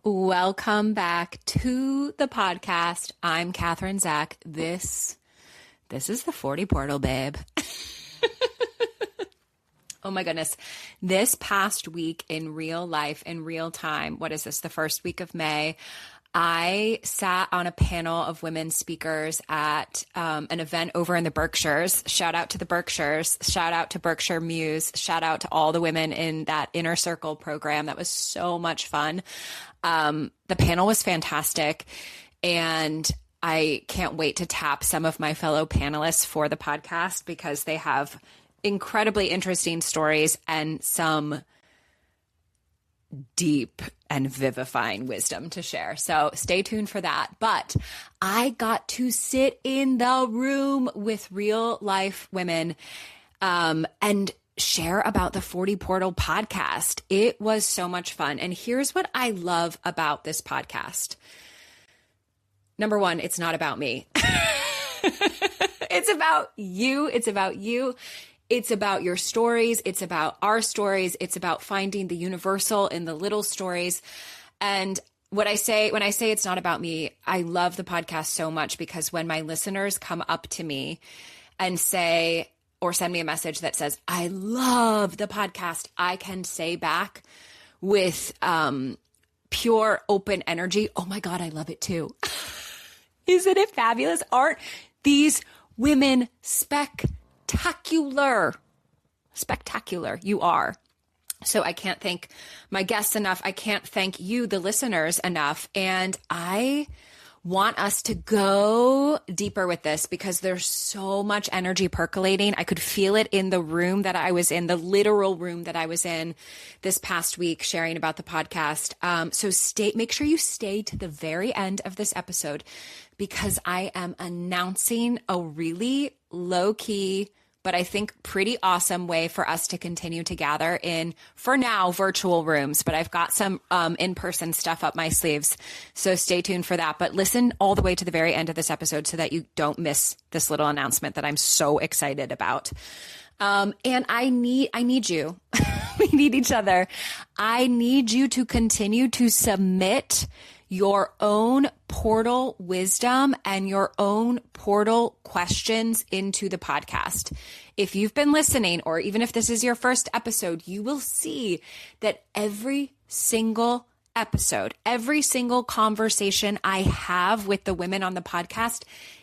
Welcome back to the podcast. I'm Catherine Zach. This is the 40 portal, babe. Oh my goodness. This past week in real life, in real time, what is this? The first week of May, I sat on a panel of women speakers at an event over in the Berkshires. Shout out to the Berkshires. Shout out to Berkshire Muse. Shout out to all the women in that Inner Circle program. That was so much fun. The panel was fantastic, and I can't wait to tap some of my fellow panelists for the podcast because they have incredibly interesting stories and some deep and vivifying wisdom to share. So stay tuned for that. But I got to sit in the room with real life women and share about the 40 Portal podcast. It was so much fun. And here's what I love about this podcast. Number one, it's not about me. It's about you. It's about you. It's about your stories. It's about our stories. It's about finding the universal in the little stories. And when I say it's not about me, I love the podcast so much because when my listeners come up to me and say, or send me a message that says, I love the podcast, I can say back with pure open energy, oh my God, I love it too. Isn't it fabulous? Aren't these women spectacular? Spectacular. You are. So I can't thank my guests enough. I can't thank you, the listeners, enough. And I want us to go deeper with this because there's so much energy percolating. I could feel it in the room that I was in, the literal room that I was in this past week sharing about the podcast. So make sure you stay to the very end of this episode because I am announcing a really low-key, but I think pretty awesome way for us to continue to gather in, for now, virtual rooms. But I've got some in-person stuff up my sleeves. So stay tuned for that. But listen all the way to the very end of this episode so that you don't miss this little announcement that I'm so excited about. And I need you. We need each other. I need you to continue to submit your own portal wisdom and your own portal questions into the podcast. If you've been listening, or even if this is your first episode, you will see that every single episode, every single conversation I have with the women on the podcast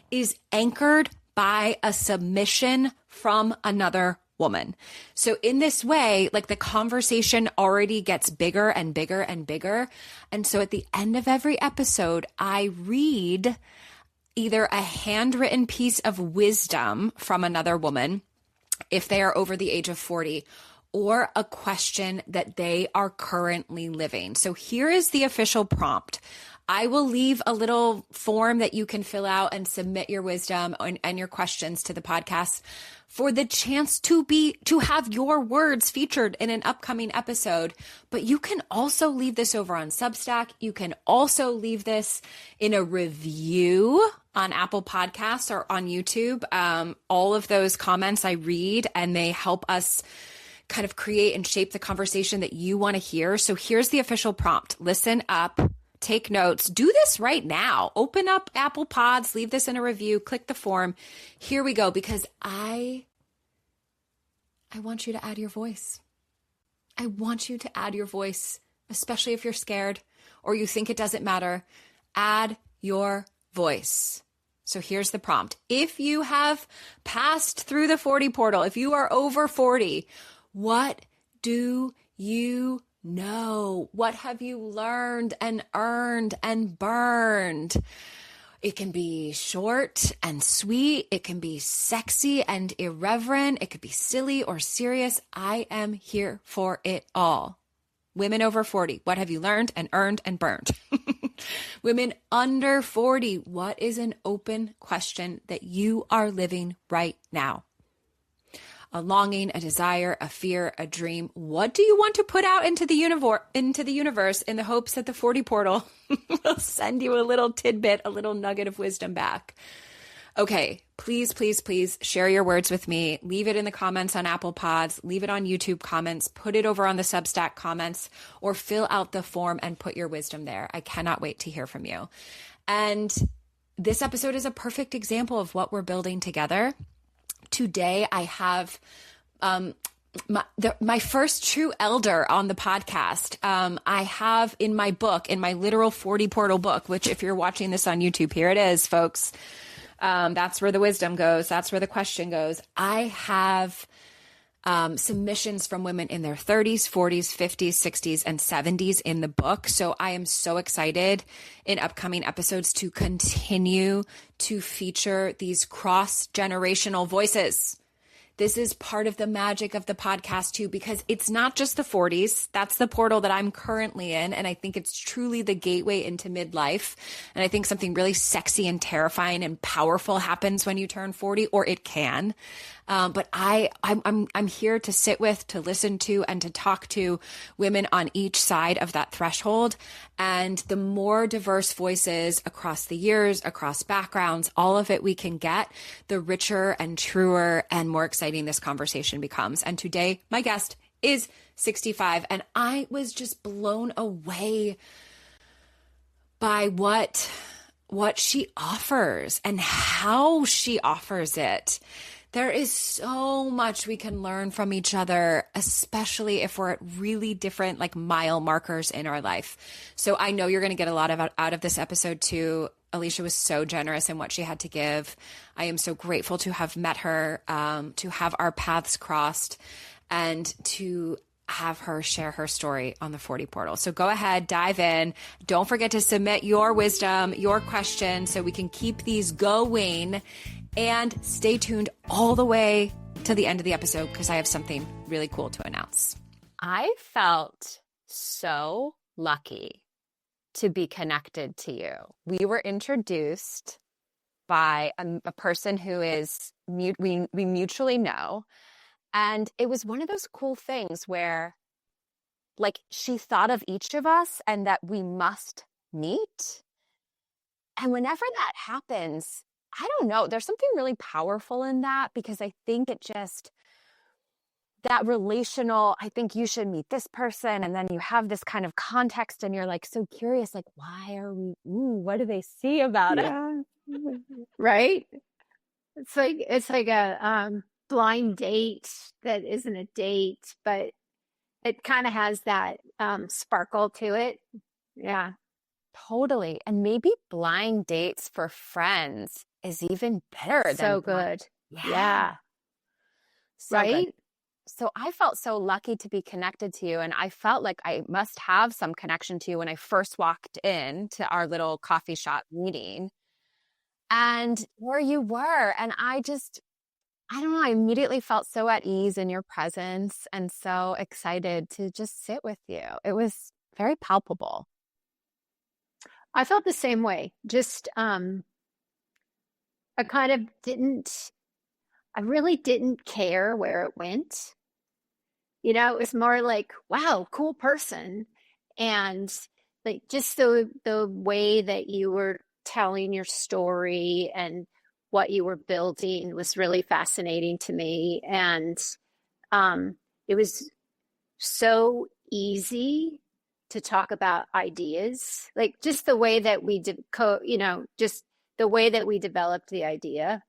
is anchored by a submission from another woman. So in this way, like the conversation already gets bigger and bigger and bigger. And so at the end of every episode, I read either a handwritten piece of wisdom from another woman, if they are over the age of 40, or a question that they are currently living. So here is the official prompt. I will leave a little form that you can fill out and submit your wisdom and your questions to the podcast for the chance to have your words featured in an upcoming episode. But you can also leave this over on Substack. You can also leave this in a review on Apple Podcasts or on YouTube. All of those comments I read, and they help us kind of create and shape the conversation that you want to hear. So here's the official prompt. Listen up. Take notes. Do this right now. Open up Apple Pods, leave this in a review, click the form. Here we go, because I want you to add your voice. I want you to add your voice, especially if you're scared or you think it doesn't matter. Add your voice. So here's the prompt. If you have passed through the 40 portal, if you are over 40, what do you know? What have you learned and earned and burned? It can be short and sweet. It can be sexy and irreverent. It could be silly or serious. I am here for it all. Women over 40, what have you learned and earned and burned? Women under 40, what is an open question that you are living right now? A longing, a desire, a fear, a dream. What do you want to put out into the universe in the hopes that the 40 portal will send you a little tidbit, a little nugget of wisdom back? Okay, please, please, please share your words with me. Leave it in the comments on Apple Pods, leave it on YouTube comments, put it over on the Substack comments, or fill out the form and put your wisdom there. I cannot wait to hear from you. And this episode is a perfect example of what we're building together. Today, I have my first true elder on the podcast. I have in my book, in my literal 40 portal book, which if you're watching this on YouTube, here it is, folks. That's where the wisdom goes. That's where the question goes. I have submissions from women in their 30s, 40s, 50s, 60s, and 70s in the book. So I am so excited in upcoming episodes to continue to feature these cross-generational voices. This is part of the magic of the podcast too, because it's not just the 40s. That's the portal that I'm currently in. And I think it's truly the gateway into midlife. And I think something really sexy and terrifying and powerful happens when you turn 40, or it can. But I'm here to sit with, to listen to, and to talk to women on each side of that threshold. And the more diverse voices across the years, across backgrounds, all of it we can get, the richer and truer and more exciting this conversation becomes. And today, my guest is 65, and I was just blown away by what she offers and how she offers it. There is so much we can learn from each other, especially if we're at really different like mile markers in our life. So I know you're going to get a lot out of this episode too. Alicia was so generous in what she had to give. I am so grateful to have met her, to have our paths crossed, and to have her share her story on the 40 portal. So go ahead, dive in. Don't forget to submit your wisdom, your question, so we can keep these going. And stay tuned all the way to the end of the episode because I have something really cool to announce. I felt so lucky to be connected to you. We were introduced by a person who is we mutually know. And it was one of those cool things where like she thought of each of us and that we must meet. And whenever that happens, I don't know, there's something really powerful in that because I think it just, that relational, I think you should meet this person. And then you have this kind of context and you're like so curious, like, why are we, what do they see about it? Right? It's like a blind date that isn't a date, but it kind of has that sparkle to it. Yeah. Totally. And maybe blind dates for friends is even better. So good. Yeah. So right? Good. So I felt so lucky to be connected to you. And I felt like I must have some connection to you when I first walked in to our little coffee shop meeting. And where you were. And I don't know, I immediately felt so at ease in your presence and so excited to just sit with you. It was very palpable. I felt the same way. Just, I really didn't care where it went. You know, it was more like, wow, cool person. And like just the way that you were telling your story and what you were building was really fascinating to me. And it was so easy to talk about ideas, like just the way that we just the way that we developed the idea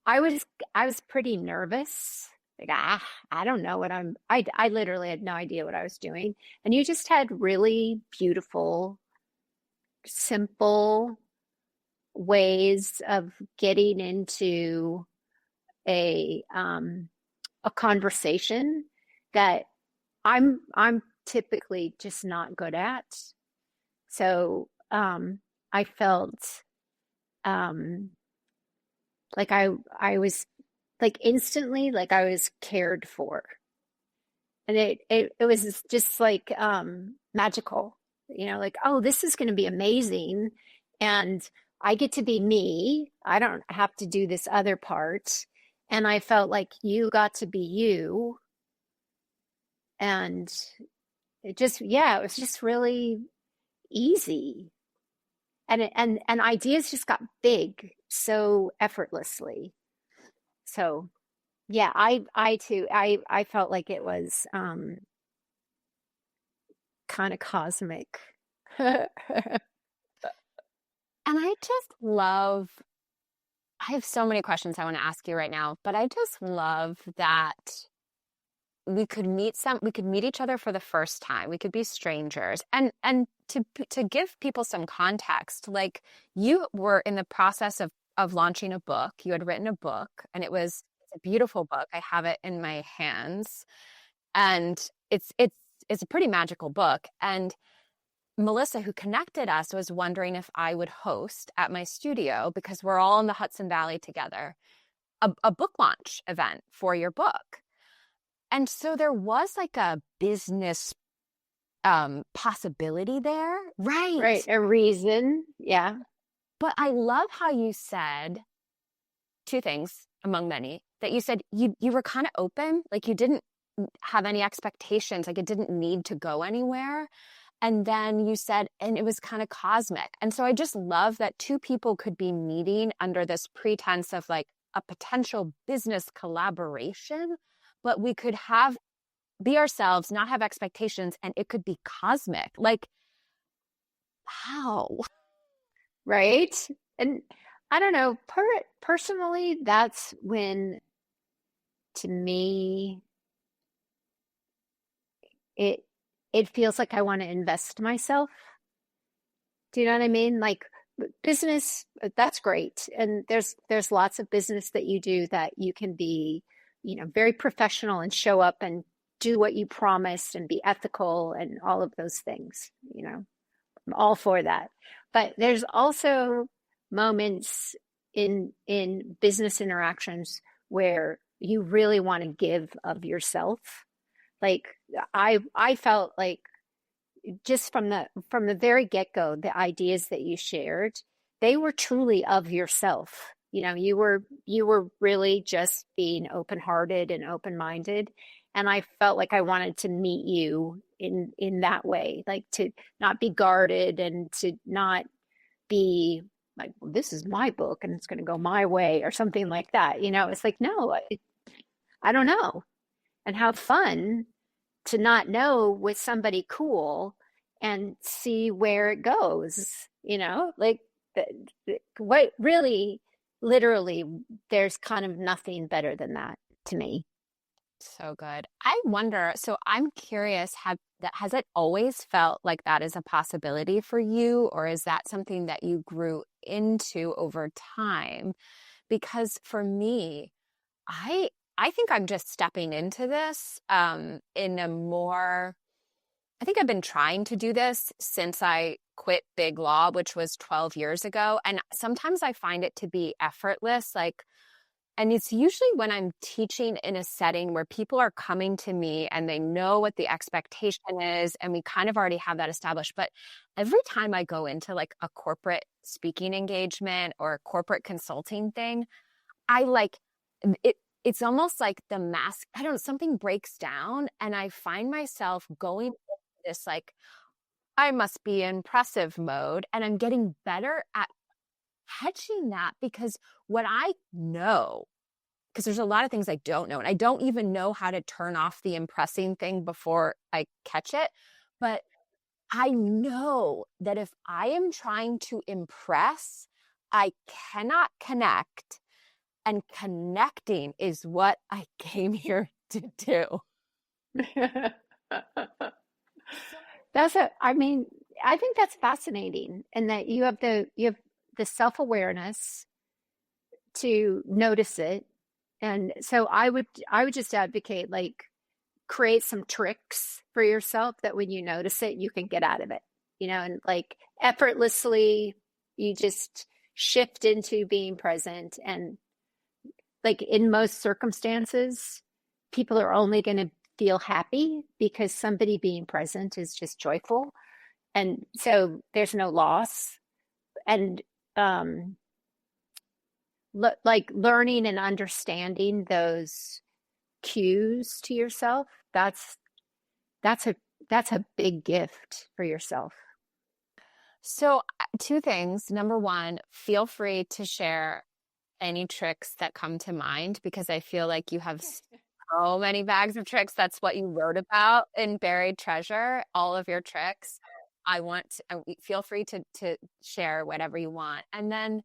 I was pretty nervous. Like, I don't know what I literally had no idea what I was doing. And you just had really beautiful, simple ways of getting into a conversation that I'm typically just not good at. So I felt like I was like instantly like I was cared for. And it was just like magical, you know, like, oh, this is going to be amazing. And I get to be me. I don't have to do this other part. And I felt like you got to be you. And it was just really easy. and ideas just got big so effortlessly. So yeah, I too, I felt like it was kind of cosmic. And I just love, I have so many questions I want to ask you right now, but I just love that we could meet each other for the first time. We could be strangers. And to give people some context, like you were in the process of launching a book. You had written a book, and it's a beautiful book. I have it in my hands. And it's a pretty magical book. And Melissa, who connected us, was wondering if I would host at my studio, because we're all in the Hudson Valley together, a book launch event for your book. And so there was like a business possibility there. Right. Right. A reason. Yeah. But I love how you said two things among many, that you said you were kind of open, like you didn't have any expectations, like it didn't need to go anywhere. And then you said, and it was kind of cosmic. And so I just love that two people could be meeting under this pretense of like a potential business collaboration, but we could be ourselves, not have expectations, and it could be cosmic. Like, how? Right. And I don't know, personally, that's when, to me, it feels like I want to invest myself. Do you know what I mean? Like business, that's great. And there's lots of business that you do that you can be, very professional and show up and do what you promised and be ethical and all of those things. I'm all for that. But there's also moments in business interactions where you really want to give of yourself. Like I felt like just from the very get-go, the ideas that you shared, they were truly of yourself. You were really just being open-hearted and open-minded. And I felt like I wanted to meet you in that way, like to not be guarded and to not be like, well, this is my book and it's going to go my way or something like that. It's like, no, I don't know. And how fun to not know with somebody cool and see where it goes, like what really, literally, there's kind of nothing better than that to me. So good. I wonder, so I'm curious, has it always felt like that is a possibility for you, or is that something that you grew into over time? Because for me, I think I'm just stepping into this in a more, I think I've been trying to do this since I quit Big Law, which was 12 years ago. And sometimes I find it to be effortless, and it's usually when I'm teaching in a setting where people are coming to me and they know what the expectation is, and we kind of already have that established. But every time I go into like a corporate speaking engagement or a corporate consulting thing, I like it. It's almost like the mask, I don't know, something breaks down, and I find myself going into this like, I must be impressive mode. And I'm getting better at catching that, because what I know, because there's a lot of things I don't know, and I don't even know how to turn off the impressing thing before I catch it. But I know that if I am trying to impress, I cannot connect. And connecting is what I came here to do. I think that's fascinating, and that you have the self-awareness to notice it. And so I would just advocate, like, create some tricks for yourself that when you notice it, you can get out of it, and like effortlessly, you just shift into being present. And like in most circumstances, people are only going to feel happy because somebody being present is just joyful. And so there's no loss. And like learning and understanding those cues to yourself, that's a big gift for yourself. So, two things. Number one, feel free to share any tricks that come to mind, because I feel like you have so many bags of tricks. That's what you wrote about in Buried Treasure, all of your tricks. Feel free to share whatever you want. And then,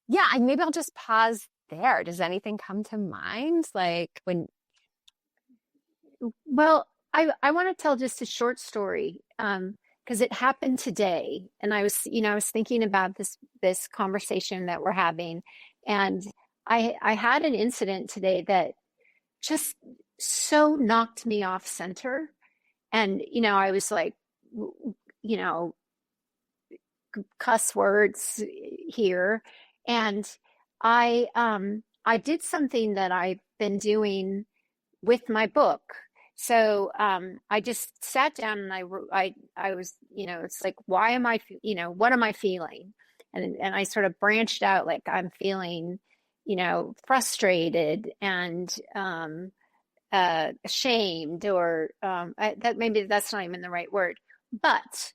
yeah, maybe I'll just pause there. Does anything come to mind? Like when, Well, I want to tell just a short story, because it happened today, and I was thinking about this conversation that we're having, and I had an incident today that just so knocked me off center, and I was like, you know, cuss words here, and I did something that I've been doing with my book. So I just sat down and I was, it's like, why am I, what am I feeling? And I sort of branched out, like I'm feeling, frustrated and ashamed, or that maybe that's not even the right word. But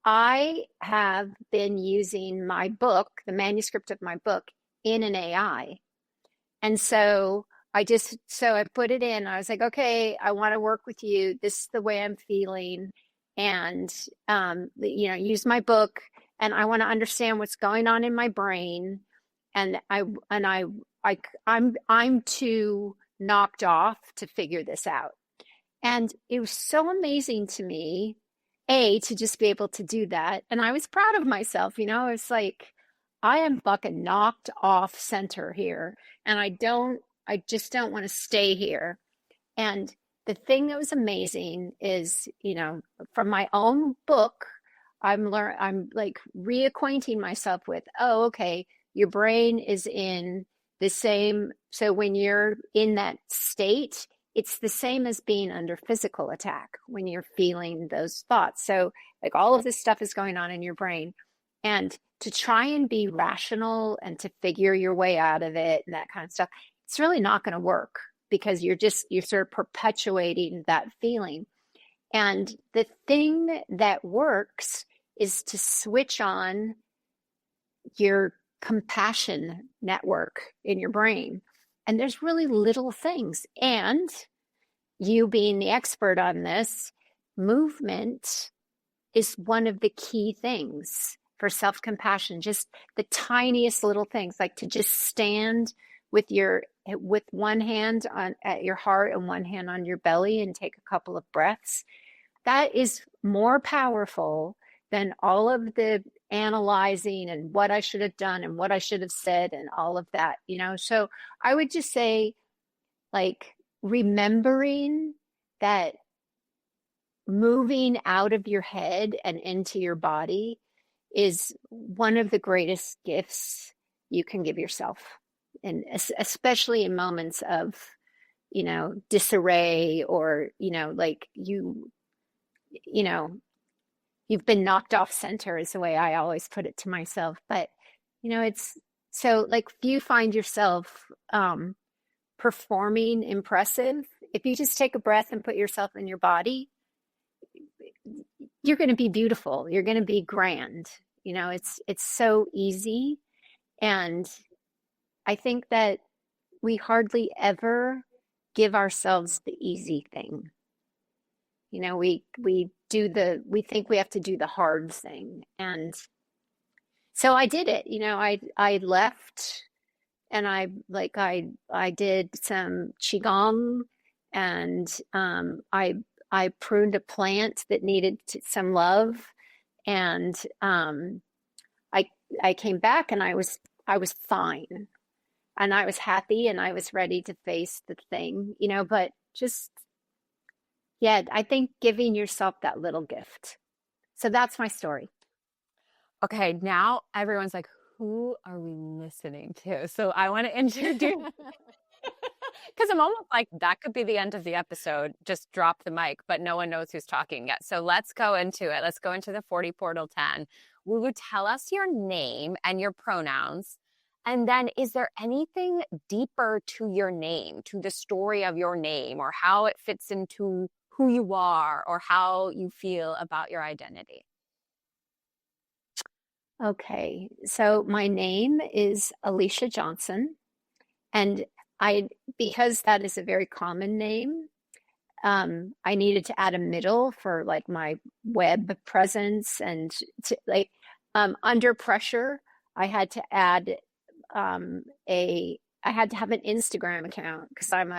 I have been using my book, the manuscript of my book, in an AI. And so I put it in. I was like, okay, I want to work with you. This is the way I'm feeling. And, use my book, and I want to understand what's going on in my brain. And I'm too knocked off to figure this out. And it was so amazing to me, to just be able to do that. And I was proud of myself. It's like, I am fucking knocked off center here. And I just don't want to stay here. And the thing that was amazing is, from my own book, I'm like reacquainting myself with, oh, okay, your brain is in the same. So when you're in that state, it's the same as being under physical attack when you're feeling those thoughts. So like all of this stuff is going on in your brain. And to try and be rational and to figure your way out of it and that kind of stuff, it's really not going to work, because you're sort of perpetuating that feeling. And the thing that works is to switch on your compassion network in your brain. And there's really little things. And you being the expert on this, movement is one of the key things for self-compassion. Just the tiniest little things, like to just stand with one hand at your heart and one hand on your belly and take a couple of breaths. That is more powerful than all of the analyzing and what I should have done and what I should have said and all of that, So I would just say, like, remembering that moving out of your head and into your body is one of the greatest gifts you can give yourself. And especially in moments of, disarray, or, like you've been knocked off center, is the way I always put it to myself. But, it's so, like, if you find yourself performing impressive, if you just take a breath and put yourself in your body, you're going to be beautiful. You're going to be grand. It's so easy. And I think that we hardly ever give ourselves the easy thing. We think we have to do the hard thing. And so I did it. I left, and I did some qigong, and I pruned a plant that needed some love, and I came back, and I was fine, and I was happy, and I was ready to face the thing, but just, yeah, I think giving yourself that little gift. So that's my story. okay, now everyone's like, who are we listening to? So I want to introduce, because I'm almost like, that could be the end of the episode. Just drop the mic, but no one knows who's talking yet. So let's go into it. Let's go into the 40 Portal 10. Will you tell us your name and your pronouns? And then, is there anything deeper to your name, to the story of your name, or how it fits into who you are, or how you feel about your identity? Okay. So my name is Alicia Johnson, and because that is a very common name, I needed to add a middle for like my web presence and under pressure, I had to add I had to have an Instagram account because I'm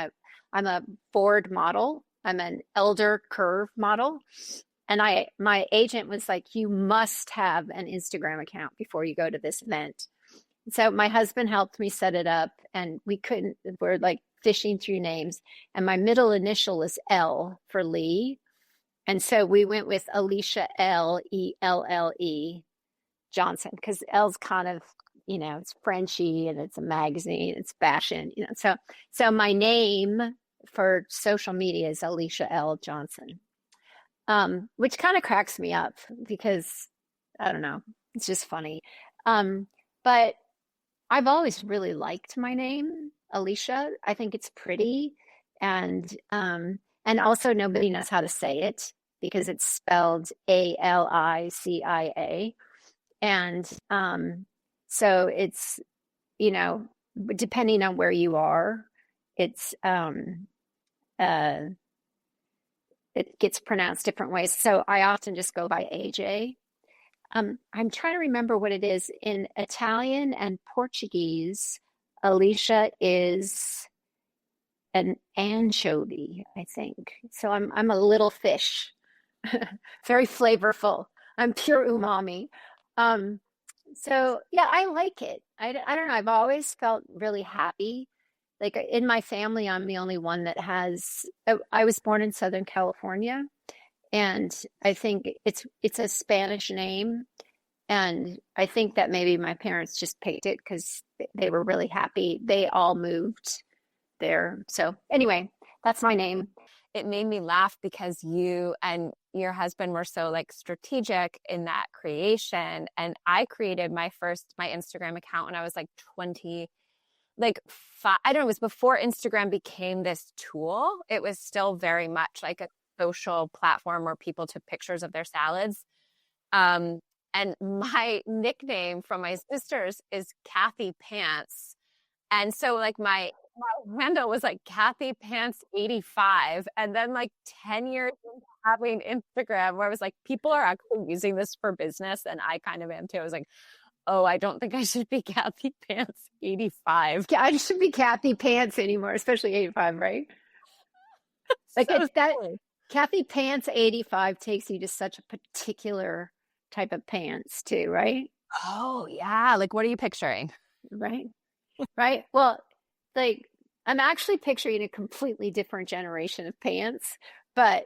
a board model. I'm an elder curve model. And my agent was like, you must have an Instagram account before you go to this event. So my husband helped me set it up, and we're like fishing through names. And my middle initial is L for Lee. And so we went with Alicia Elle Johnson, because L's kind of, it's Frenchy and it's a magazine, it's fashion. So my name for social media is Alicia L. Johnson, which kind of cracks me up because I don't know, it's just funny. But I've always really liked my name, Alicia. I think it's pretty, and also nobody knows how to say it because it's spelled Alicia, and so it's, you know, depending on where you are, it's uh, it gets pronounced different ways. So I often just go by AJ. I'm trying to remember what it is in Italian and Portuguese. Alicia is an anchovy, I think. So I'm a little fish, very flavorful. I'm pure umami. Um, so yeah, I like it. I don't know. I've always felt really happy. Like in my family, I'm the only one that has. I was born in Southern California, and I think it's a Spanish name, and I think that maybe my parents just picked it because they were really happy. They all moved there. So anyway, that's my name. It made me laugh because you and your husband were so like strategic in that creation. And I created my Instagram account when I was like 20, like I don't know, it was before Instagram became this tool. It was still very much like a social platform where people took pictures of their salads. And my nickname from my sisters is Kathy Pants. And so like my handle was like Kathy Pants 85. And then like 10 years into having Instagram, where I was like, people are actually using this for business. And I kind of am too. I was like, oh, I don't think I should be Kathy Pants 85. I shouldn't be Kathy Pants anymore, especially 85, right? Like So it's that silly. Kathy Pants 85 takes you to such a particular type of pants too, right? Oh, yeah. Like, what are you picturing? Right. Right. Well, like I'm actually picturing a completely different generation of pants, but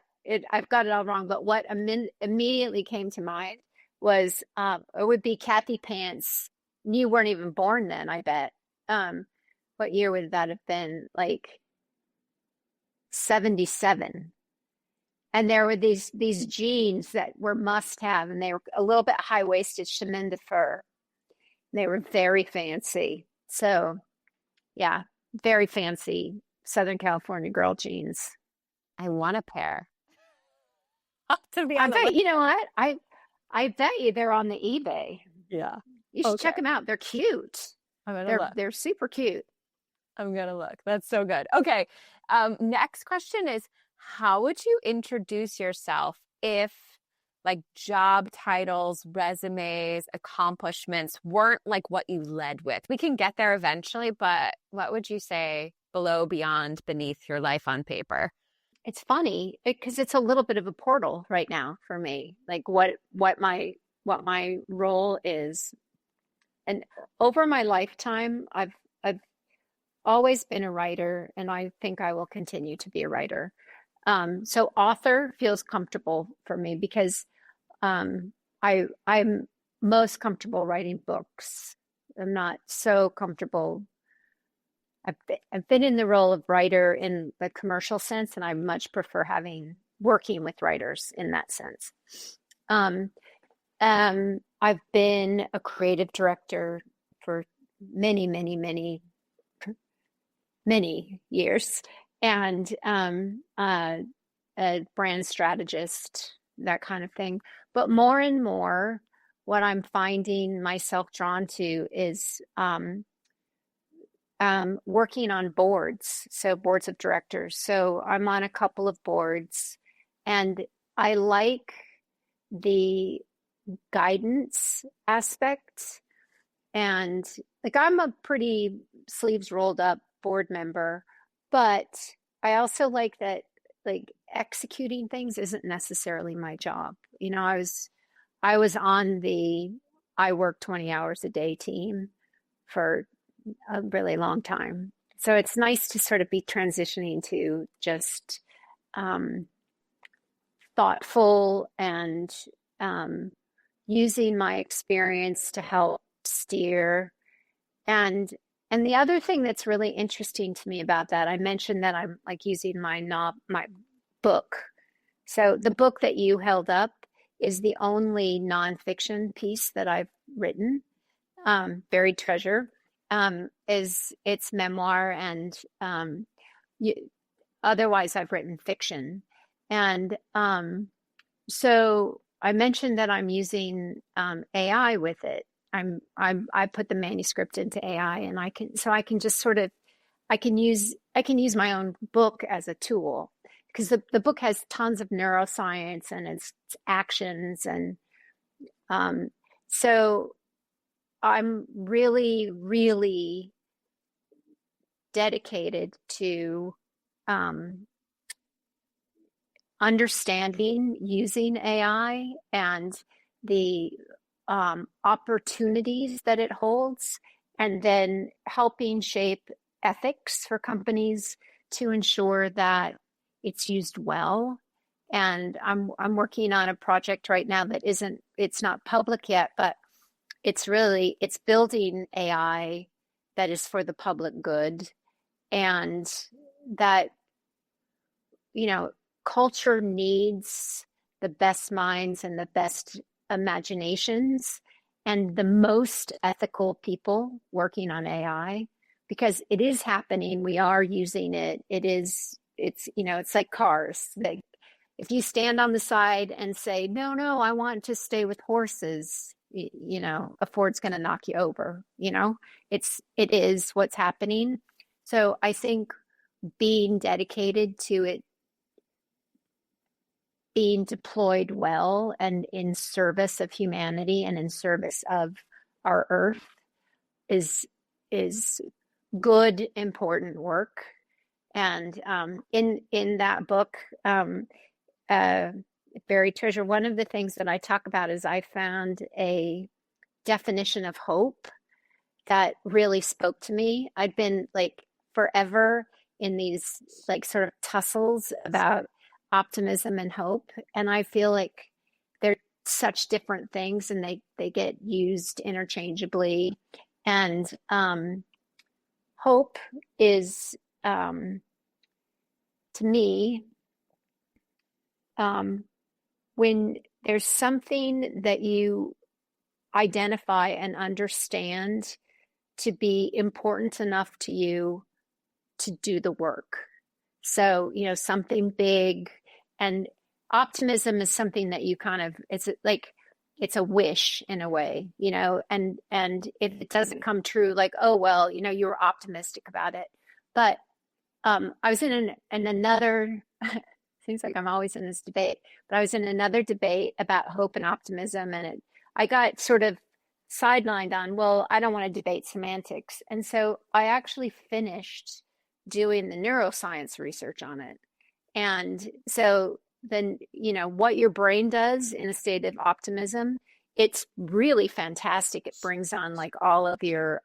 I've got it all wrong. But what immediately came to mind was it would be Kathy Pants. You weren't even born then, I bet. What year would that have been? Like 77. And there were these jeans that were must have, and they were a little bit high waisted chemin de fer. They were very fancy. So yeah, very fancy Southern California girl jeans. I want a pair. To be I on the bet list. you know what? I bet you they're on the eBay. Yeah. You should Okay. check them out. They're cute. I'm gonna look. They're super cute. I'm gonna look. That's so good. Okay. Next question is, how would you introduce yourself if like job titles, resumes, accomplishments weren't like what you led with? We can get there eventually, but what would you say below, beyond, beneath your life on paper? It's funny because it's a little bit of a portal right now for me. Like what my role is. And over my lifetime, I've always been a writer, and I think I will continue to be a writer. So author feels comfortable for me because I'm most comfortable writing books. I'm not so comfortable. I've been in the role of writer in the commercial sense, and I much prefer working with writers in that sense. Um, I've been a creative director for many, many, many, many years, and a brand strategist, that kind of thing. But more and more, what I'm finding myself drawn to is working on boards, so boards of directors. So I'm on a couple of boards, and I like the guidance aspect. And like, I'm a pretty sleeves rolled up board member, but I also like that, like, executing things isn't necessarily my job. You know, I was on the I work 20 hours a day team for a really long time. So it's nice to sort of be transitioning to just thoughtful and using my experience to help steer. And the other thing that's really interesting to me about that, I mentioned that I'm like using my book. So the book that you held up is the only nonfiction piece that I've written. Buried Treasure is its memoir, and otherwise I've written fiction. And so I mentioned that I'm using AI with it. I put the manuscript into AI, and I can just sort of I can use my own book as a tool, because the book has tons of neuroscience and its actions, and so I'm really, really dedicated to understanding using AI and the opportunities that it holds, and then helping shape ethics for companies to ensure that it's used well. And I'm working on a project right now that it's not public yet, but it's building AI that is for the public good, and that, you know, culture needs the best minds and the best imaginations and the most ethical people working on AI, because it is happening. We are using it. It's like cars. Like, if you stand on the side and say, no, I want to stay with horses, a Ford's going to knock you over. It is what's happening. So I think being dedicated to it being deployed well and in service of humanity and in service of our earth is good, important work. And in that book, Buried Treasure, one of the things that I talk about is I found a definition of hope that really spoke to me. I'd been like forever in these like sort of tussles about optimism and hope, and I feel like they're such different things, and they get used interchangeably. And hope is, to me, when there's something that you identify and understand to be important enough to you to do the work. So, something big. And optimism is something that you kind of, it's a wish in a way, and if it doesn't come true, like, oh, well, you were optimistic about it. But I was in another, seems like I'm always in this debate, but I was in another debate about hope and optimism, and I got sort of sidelined on, well, I don't want to debate semantics. And so I actually finished doing the neuroscience research on it. And so then, what your brain does in a state of optimism, it's really fantastic. It brings on like all of your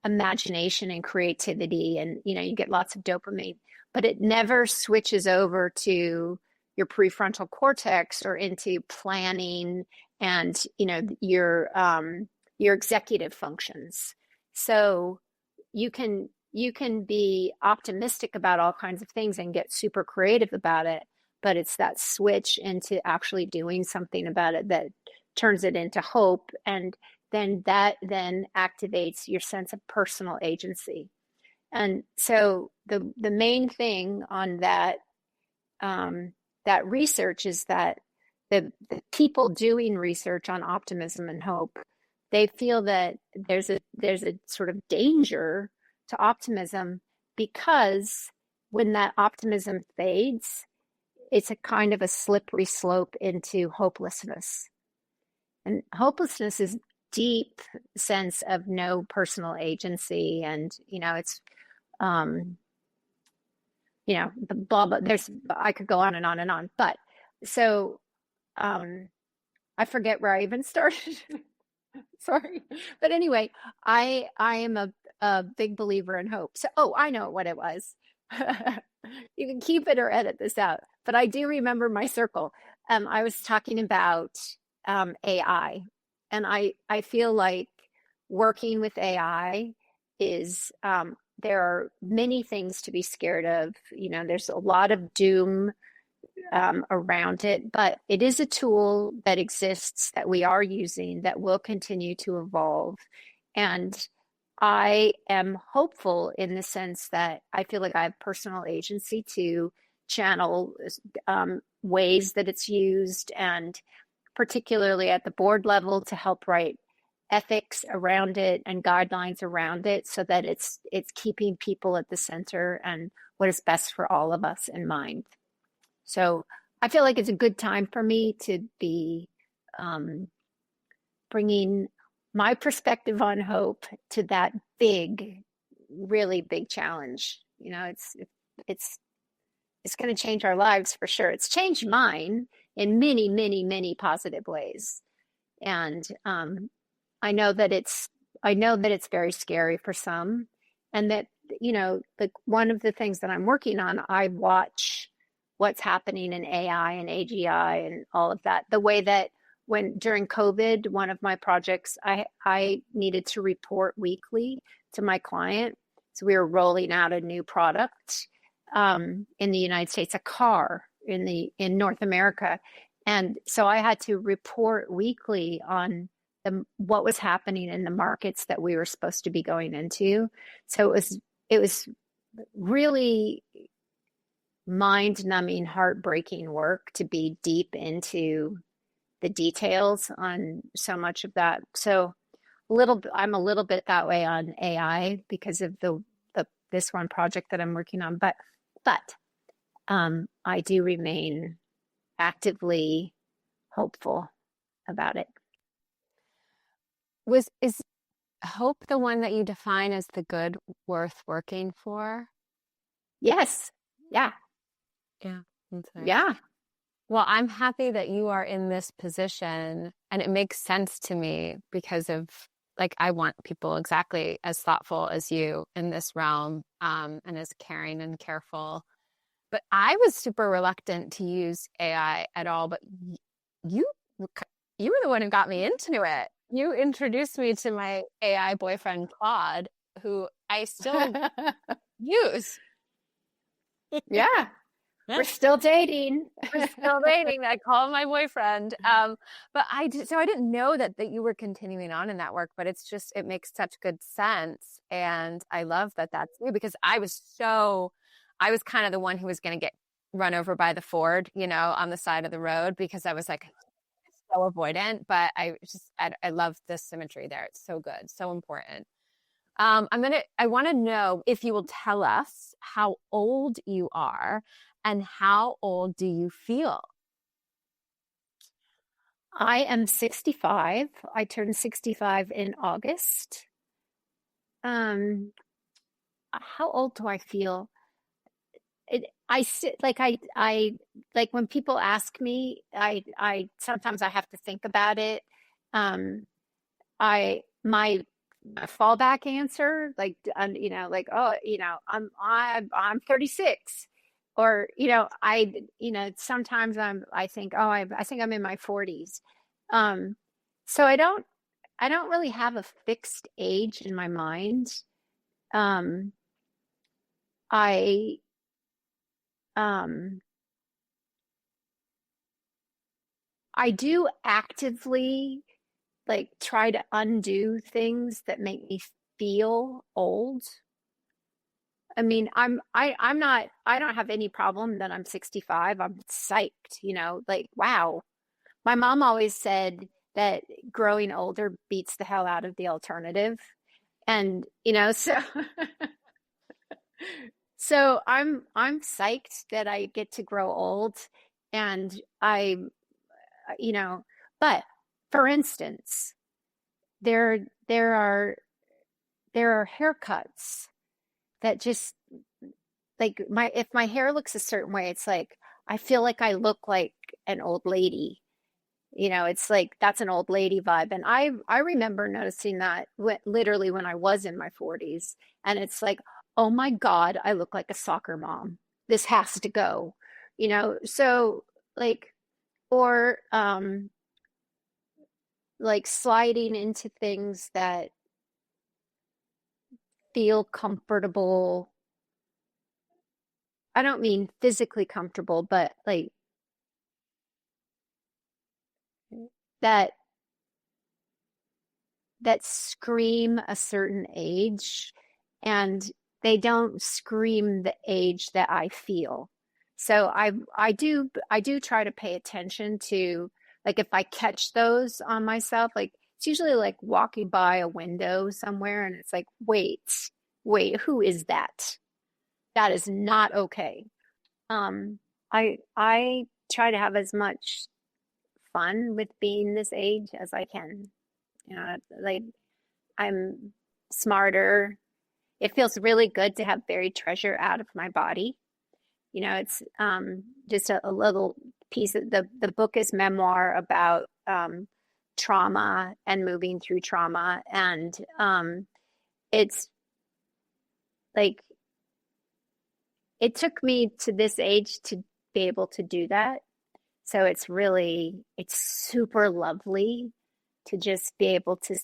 imagination and creativity, and, you get lots of dopamine, but it never switches over to your prefrontal cortex or into planning and, your executive functions. So you can be optimistic about all kinds of things and get super creative about it, but it's that switch into actually doing something about it that turns it into hope, and then that activates your sense of personal agency. And so the main thing on that that research is that the people doing research on optimism and hope, they feel that there's a sort of danger to optimism, because when that optimism fades, it's a kind of a slippery slope into hopelessness. And hopelessness is deep sense of no personal agency, and it's um the blah blah. There's I could go on and on and on, but so I forget where I even started. Sorry, but anyway, I am a big believer in hope. So I know what it was. You can keep it or edit this out, but I do remember my circle. I was talking about AI, and I feel like working with AI is there are many things to be scared of. There's a lot of doom around it, but it is a tool that exists, that we are using, that will continue to evolve. And I am hopeful in the sense that I feel like I have personal agency to channel ways that it's used, and particularly at the board level to help write ethics around it and guidelines around it, so that it's keeping people at the center and what is best for all of us in mind. So I feel like it's a good time for me to be bringing my perspective on hope to that big, really big challenge. It's going to change our lives for sure. It's changed mine in many, many, many positive ways, and I know that it's very scary for some, and that like one of the things that I'm working on, I watch what's happening in AI and AGI and all of that. The way that when during COVID, one of my projects, I needed to report weekly to my client. So we were rolling out a new product in the United States, a car in North America. And so I had to report weekly on what was happening in the markets that we were supposed to be going into. So it was really mind-numbing, heartbreaking work to be deep into the details on so much of that. So I'm a little bit that way on AI because of this one project that I'm working on, but I do remain actively hopeful about it. Is hope the one that you define as the good worth working for? Yes. Yeah. Yeah. That's right. Yeah. Well, I'm happy that you are in this position, and it makes sense to me because of I want people exactly as thoughtful as you in this realm, and as caring and careful. But I was super reluctant to use AI at all, but you were the one who got me into it. You introduced me to my AI boyfriend, Claude, who I still use. Yeah. We're still dating. We're still dating. I call him my boyfriend. But I didn't know that you were continuing on in that work, but it makes such good sense. And I love that that's you, because I was kind of the one who was going to get run over by the Ford, on the side of the road, because I was like so avoidant, but I love the symmetry there. It's so good. So important. I want to know if you will tell us how old you are and how old do you feel? I am 65. I turned 65 in August. How old do I feel? I when people ask me, I sometimes I have to think about it. My fallback answer, I'm 36, or sometimes I think, I think I'm in my 40s. So I don't really have a fixed age in my mind. I I do actively try to undo things that make me feel old. I mean, I don't have any problem that I'm 65. I'm psyched, wow. My mom always said that growing older beats the hell out of the alternative. And, so so I'm psyched that I get to grow old and you know, but for instance, there there are there are haircuts that just like if my hair looks a certain way, it's like I feel like I look like an old lady. It's like that's an old lady vibe. And I remember noticing that literally when I was in my 40s. And it's like, oh my God, I look like a soccer mom. This has to go. So like or like sliding into things that feel comfortable. I don't mean physically comfortable, but like that that scream a certain age, and they don't scream the age that I feel. So I do try to pay attention to, like, if I catch those on myself, like it's usually like walking by a window somewhere and it's like, wait, who is that? That is not okay. I try to have as much fun with being this age as I can. Like I'm smarter. It feels really good to have buried treasure out of my body. It's just a little piece of the book is memoir about trauma and moving through trauma. And it's like it took me to this age to be able to do that. So it's super lovely to just be able to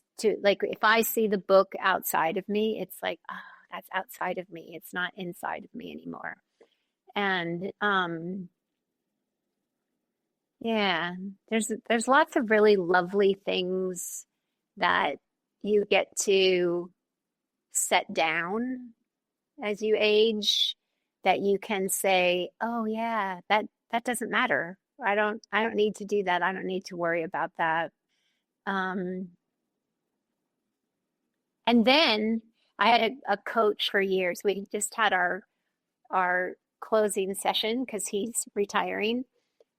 like, if I see the book outside of me, it's like, oh, that's outside of me. It's not inside of me anymore. And yeah, there's lots of really lovely things that you get to set down as you age, that you can say, oh yeah, that doesn't matter. I don't need to do that. I don't need to worry about that. Um, and then I had a coach for years. We just had our closing session because he's retiring.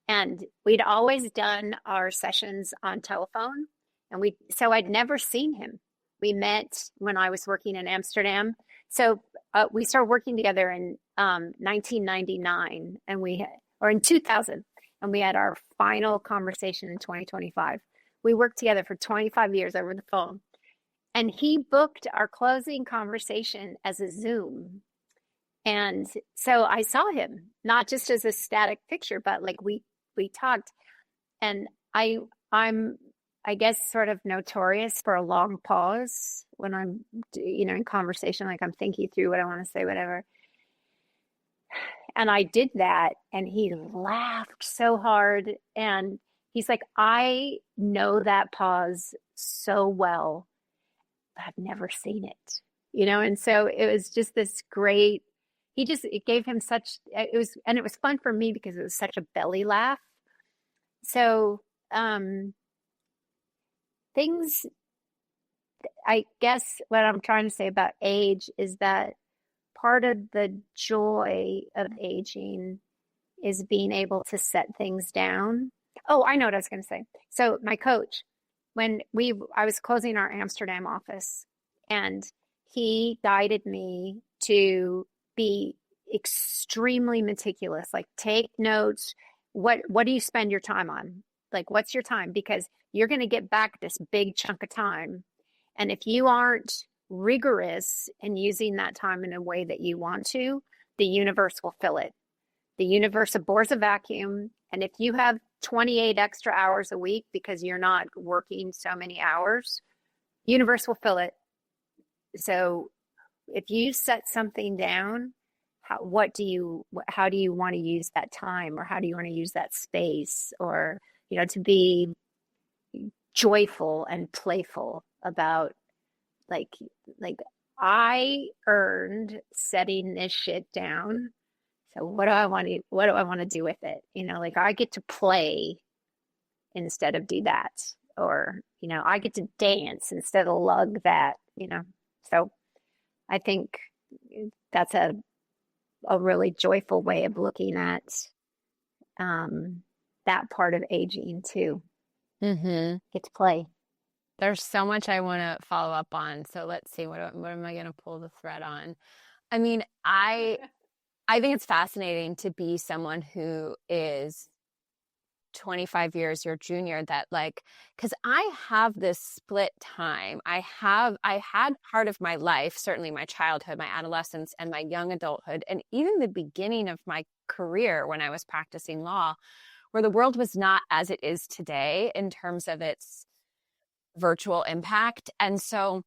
And we'd always done our sessions on telephone. And so I'd never seen him. We met when I was working in Amsterdam. So we started working together in 1999 or in 2000. And we had our final conversation in 2025. We worked together for 25 years over the phone. And he booked our closing conversation as a Zoom. And so I saw him, not just as a static picture, but like we talked. And I'm I guess sort of notorious for a long pause when I'm in conversation, like I'm thinking through what I want to say, whatever. And I did that and he laughed so hard, and he's like, I know that pause so well. I've never seen it, and so it was just this great, it gave him it was fun for me because it was such a belly laugh. So, things, I guess what I'm trying to say about age is that part of the joy of aging is being able to set things down. Oh, I know what I was going to say. So my coach, I was closing our Amsterdam office, and he guided me to be extremely meticulous, like take notes. What do you spend your time on? Like, what's your time? Because you're going to get back this big chunk of time. And if you aren't rigorous in using that time in a way that you want to, the universe will fill it. The universe abhors a vacuum. And if you have 28 extra hours a week because you're not working so many hours, universe will fill it. So if you set something down, how do you want to use that time, or how do you want to use that space, or to be joyful and playful about like I earned setting this shit down. So what do I want to do with it? Like I get to play instead of do that. Or, I get to dance instead of lug that, So I think that's a really joyful way of looking at that part of aging too. Mm-hmm. Get to play. There's so much I want to follow up on. So let's see, what am I going to pull the thread on? I mean, I think it's fascinating to be someone who is 25 years your junior, that like, because I have this split time. I had part of my life, certainly my childhood, my adolescence, and my young adulthood, and even the beginning of my career when I was practicing law, where the world was not as it is today in terms of its virtual impact. And so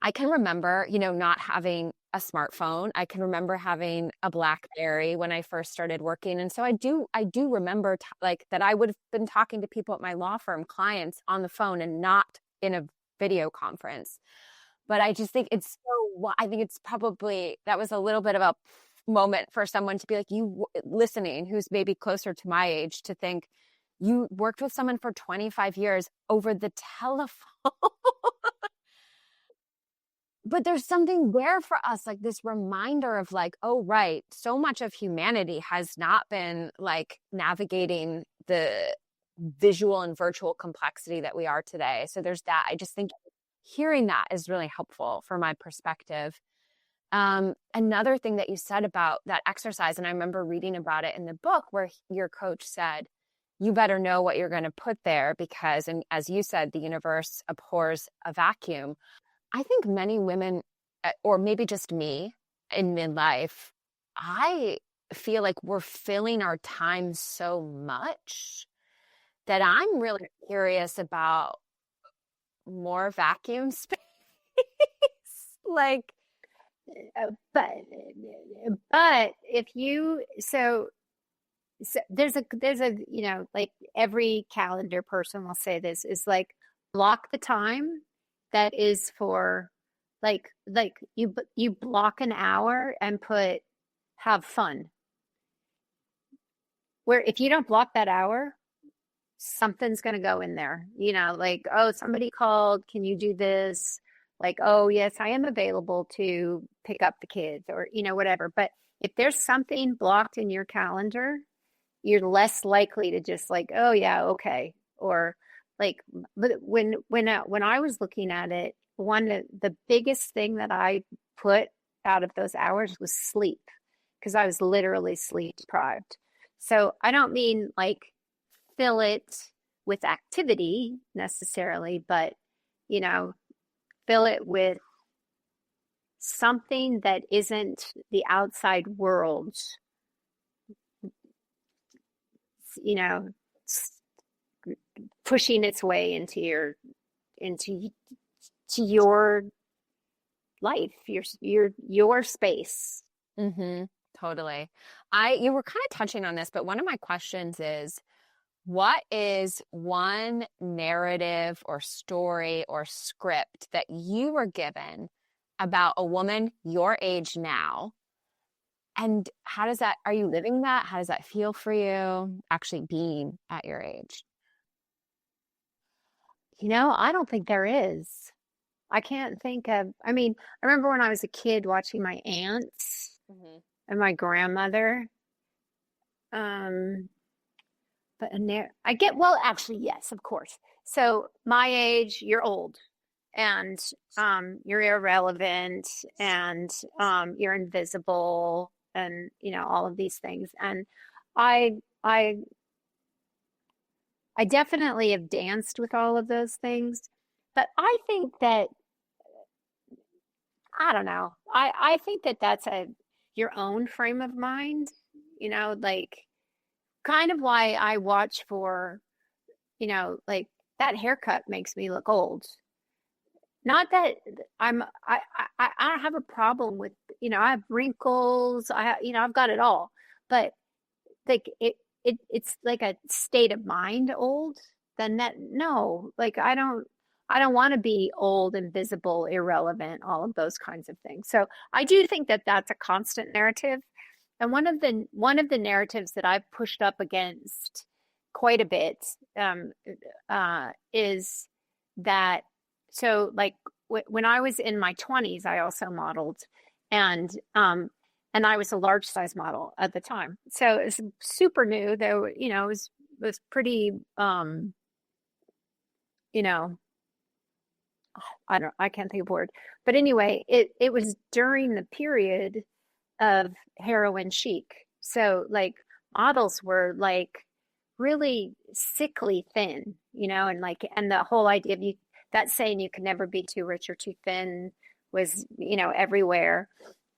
I can remember, not having a smartphone. I can remember having a BlackBerry when I first started working. And so I do remember like that I would have been talking to people at my law firm, clients, on the phone and not in a video conference. But I just think I think it's probably, that was a little bit of a moment for someone to be like, you listening, who's maybe closer to my age, to think you worked with someone for 25 years over the telephone. But there's something there for us, like this reminder of like, oh, right, so much of humanity has not been like navigating the visual and virtual complexity that we are today. So there's that. I just think hearing that is really helpful for my perspective. Another thing that you said about that exercise, and I remember reading about it in the book, where your coach said, you better know what you're going to put there because, and as you said, the universe abhors a vacuum. I think many women, or maybe just me in midlife, I feel like we're filling our time so much that I'm really curious about more vacuum space. Like, but if you, so there's a, like every calendar person will say this, is like, block the time that is for like you block an hour and put have fun. Where if you don't block that hour, something's going to go in there, like, oh, somebody called, can you do this? Like, oh, yes, I am available to pick up the kids, or, whatever. But if there's something blocked in your calendar, you're less likely to just like, oh, yeah, okay. Or like, but when I was looking at it, the biggest thing that I put out of those hours was sleep, because I was literally sleep deprived. So I don't mean like fill it with activity necessarily, but fill it with something that isn't the outside world, pushing its way into your life, your space. mm-hmm, totally. You were kind of touching on this, but one of my questions is, what is one narrative or story or script that you were given about a woman your age now? And how does that, are you living that? How does that feel for you actually being at your age? I don't think there is. I can't think of, I remember when I was a kid watching my aunts and my grandmother. But actually, yes, of course. So my age, you're old, and you're irrelevant, and you're invisible, and all of these things. And I definitely have danced with all of those things, but I think that, I don't know. I think that that's your own frame of mind, like kind of why I watch for, like that haircut makes me look old. Not that I don't have a problem with, I have wrinkles, I've got it all, but like it's like a state of mind old. Then that, no, like I don't want to be old, invisible, irrelevant, all of those kinds of things. So I do think that that's a constant narrative. And one of the narratives that I've pushed up against quite a bit, is that, so like when I was in my 20s, I also modeled, and I was a large size model at the time. So it was super new, though, you know, it was pretty, you know, I can't think of a word. But anyway, it was during the period of heroin chic. So like models were like really sickly thin, you know, and like, and the whole idea of that saying you can never be too rich or too thin was, you know, everywhere.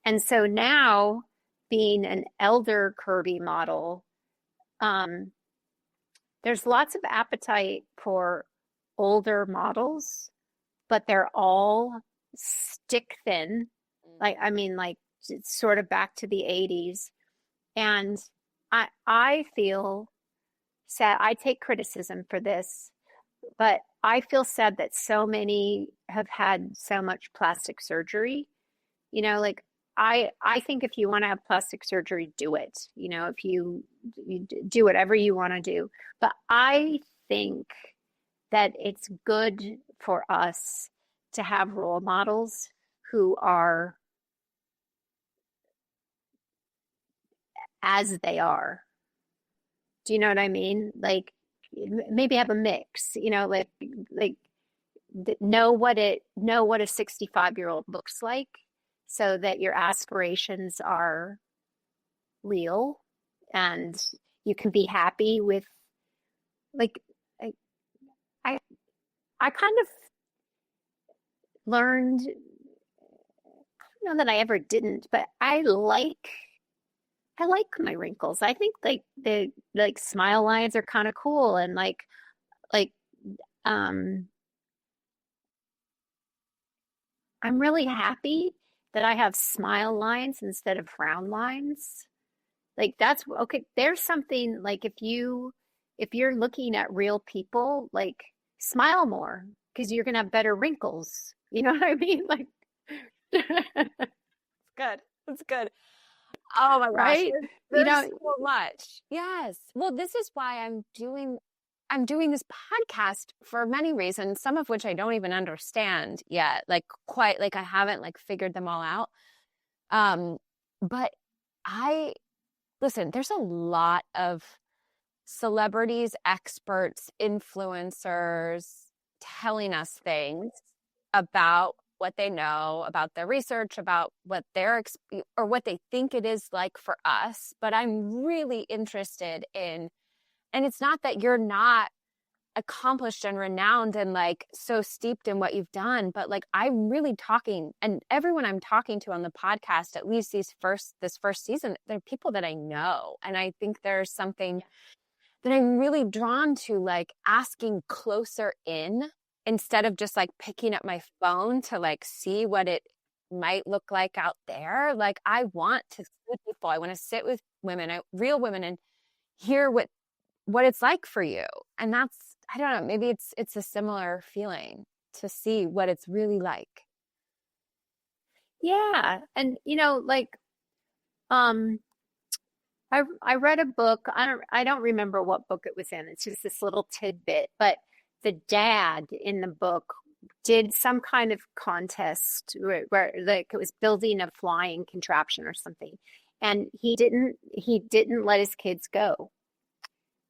And so now, being an elder curvy model, there's lots of appetite for older models, but they're all stick thin. Like, I mean, like it's sort of back to the 80s. And I feel sad. I take criticism for this, but I feel sad that so many have had so much plastic surgery. You know, like I think if you want to have plastic surgery, do it. You know, if you do whatever you want to do. But I think that it's good for us to have role models who are as they are. Do you know what I mean? Like maybe have a mix, you know, like know what a 65-year-old looks like, so that your aspirations are real and you can be happy with, like, I I, I kind of learned, I don't know that I ever didn't, but I like my wrinkles. I think like the like smile lines are kind of cool, and like um I'm really happy that I have smile lines instead of frown lines. Like that's okay. There's something like if you're looking at real people, like smile more because you're gonna have better wrinkles. You know what I mean? Like Good. That's good. Oh my gosh. right? You There's know, so much. Yes. Well, this is why I'm doing this podcast for many reasons, some of which I don't even understand yet. Like quite like I haven't like figured them all out. But I listen, there's a lot of celebrities, experts, influencers telling us things about what they know, about their research, about what or what they think it is like for us. But I'm really interested in, and it's not that you're not accomplished and renowned and like so steeped in what you've done, but like I'm really talking, and everyone I'm talking to on the podcast, at least this first season, they're people that I know. And I think there's something that I'm really drawn to, like asking closer in instead of just like picking up my phone to like see what it might look like out there. Like I want to sit with people. I want to sit with women, real women, and hear what it's like for you. And that's, I don't know, maybe it's a similar feeling to see what it's really like. yeah. And you know, like um I read a book. I don't remember what book it was in. It's just this little tidbit, but the dad in the book did some kind of contest where like it was building a flying contraption or something. And he didn't let his kids go.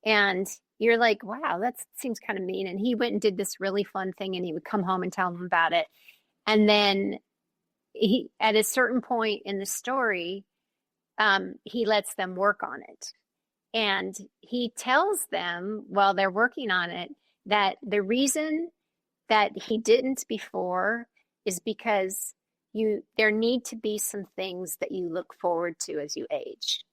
And you're like, wow, that seems kind of mean. And he went and did this really fun thing, and he would come home and tell them about it. And then he, at a certain point in the story, he lets them work on it. And he tells them while they're working on it that the reason that he didn't before is because there need to be some things that you look forward to as you age.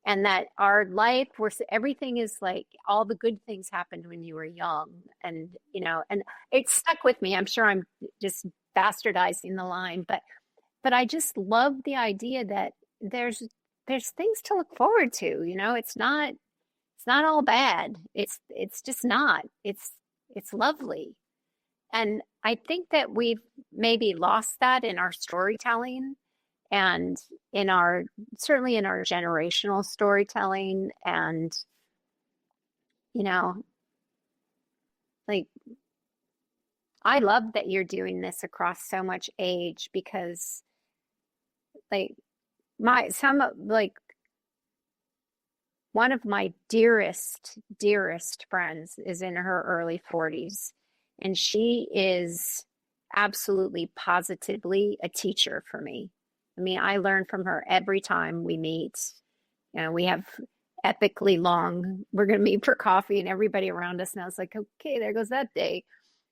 And that our life, where everything is like all the good things happened when you were young. And, you know, and it stuck with me. I'm sure I'm just bastardizing the line, but I just love the idea that there's things to look forward to. You know, it's not all bad. It's just not. It's lovely. And I think that we've maybe lost that in our storytelling, and in our, certainly in our generational storytelling. And you know, like I love that you're doing this across so much age because like like one of my dearest friends is in her early 40s, and she is absolutely positively a teacher for me. I mean, I learn from her every time we meet. You know, we have epically long, we're going to meet for coffee, and everybody around us now is like, okay, there goes that day.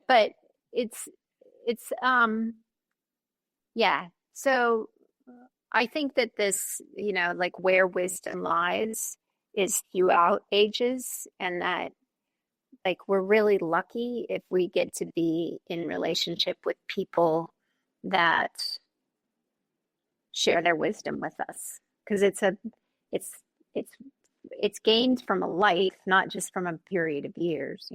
But it's, it's, yeah. So I think that this, like where wisdom lies is throughout ages, and that like we're really lucky if we get to be in relationship with people that share their wisdom with us, because it's it's it's gained from a life, not just from a period of years.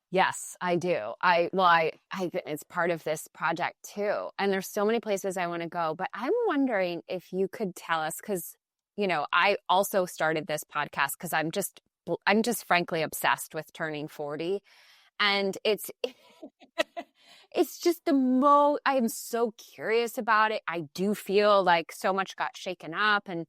Yes, I do. It's part of this project too. And there's so many places I want to go, but I'm wondering if you could tell us, because, I also started this podcast because I'm just frankly obsessed with turning 40. And it's just I am so curious about it. I do feel like so much got shaken up. And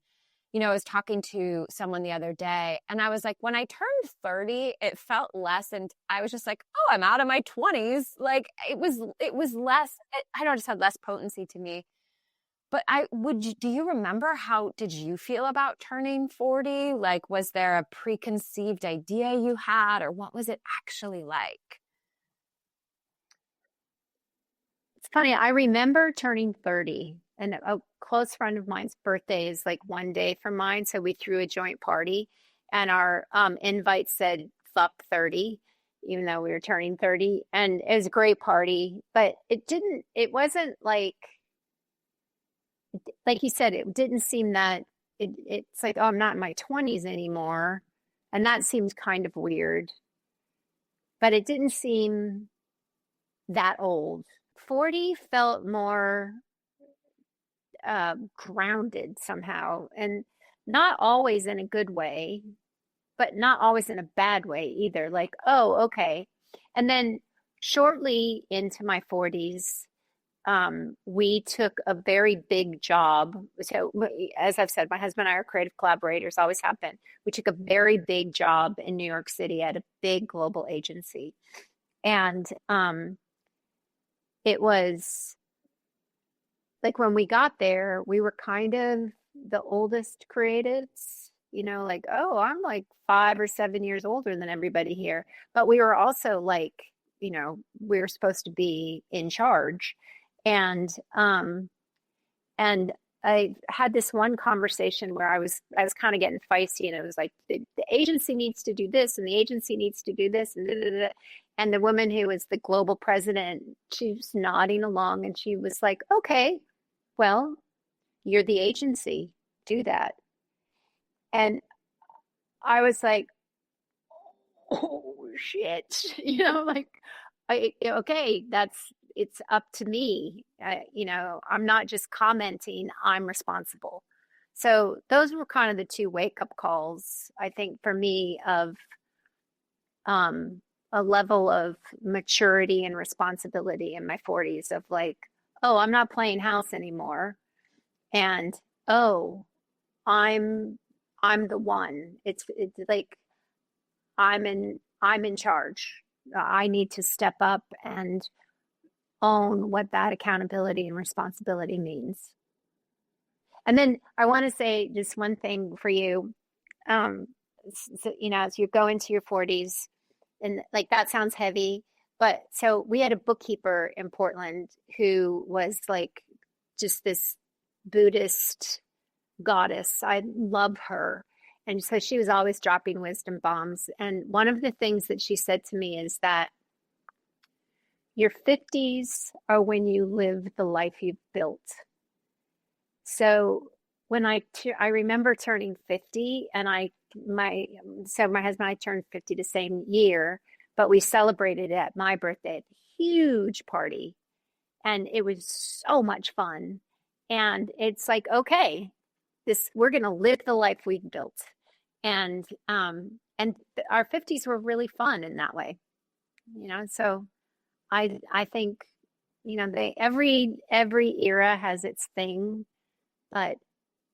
I was talking to someone the other day and I was like, when I turned 30, it felt less. And I was just like, oh, I'm out of my 20s. Like it was less, I don't know, just had less potency to me. But do you remember how did you feel about turning 40? Like, was there a preconceived idea you had, or what was it actually like? It's funny. I remember turning 30, and a close friend of mine's birthday is like one day from mine. So we threw a joint party, and our invite said "Fuck 30," even though we were turning 30. And it was a great party, but it wasn't like you said, it didn't seem that it's like, oh, I'm not in my 20s anymore. And that seems kind of weird, but it didn't seem that old. 40 felt more grounded somehow, and not always in a good way, but not always in a bad way either. Like, oh, okay. And then shortly into my 40s, we took a very big job. So, as I've said, my husband and I are creative collaborators, always have been. We took a very big job in New York City at a big global agency. And it was like when we got there, we were kind of the oldest creatives, like, oh, I'm like 5 or 7 years older than everybody here. But we were also like, we were supposed to be in charge. And I had this one conversation where I was kind of getting feisty, and it was like the agency needs to do this and the agency needs to do this and da, da, da. And the woman who was the global president, she was nodding along, and she was like, okay, well, you're the agency, do that. And I was like, oh shit, like, okay, it's up to me. I'm not just commenting, I'm responsible. So those were kind of the two wake up calls, I think, for me, of a level of maturity and responsibility in my 40s, of like, oh, I'm not playing house anymore. And oh, I'm I'm the one. It's like I'm in charge. I need to step up and own what that accountability and responsibility means. And then I want to say just one thing for you. Um, so, as you go into your 40s, and like that sounds heavy, but so we had a bookkeeper in Portland who was like just this Buddhist goddess. I love her. And so she was always dropping wisdom bombs. And one of the things that she said to me is that your 50s are when you live the life you've built. So when I remember turning 50, and my husband and I turned 50 the same year, but we celebrated at my birthday, huge party, and it was so much fun. And it's like, okay, we're going to live the life we've built. And our 50s were really fun in that way, so I think, every era has its thing, but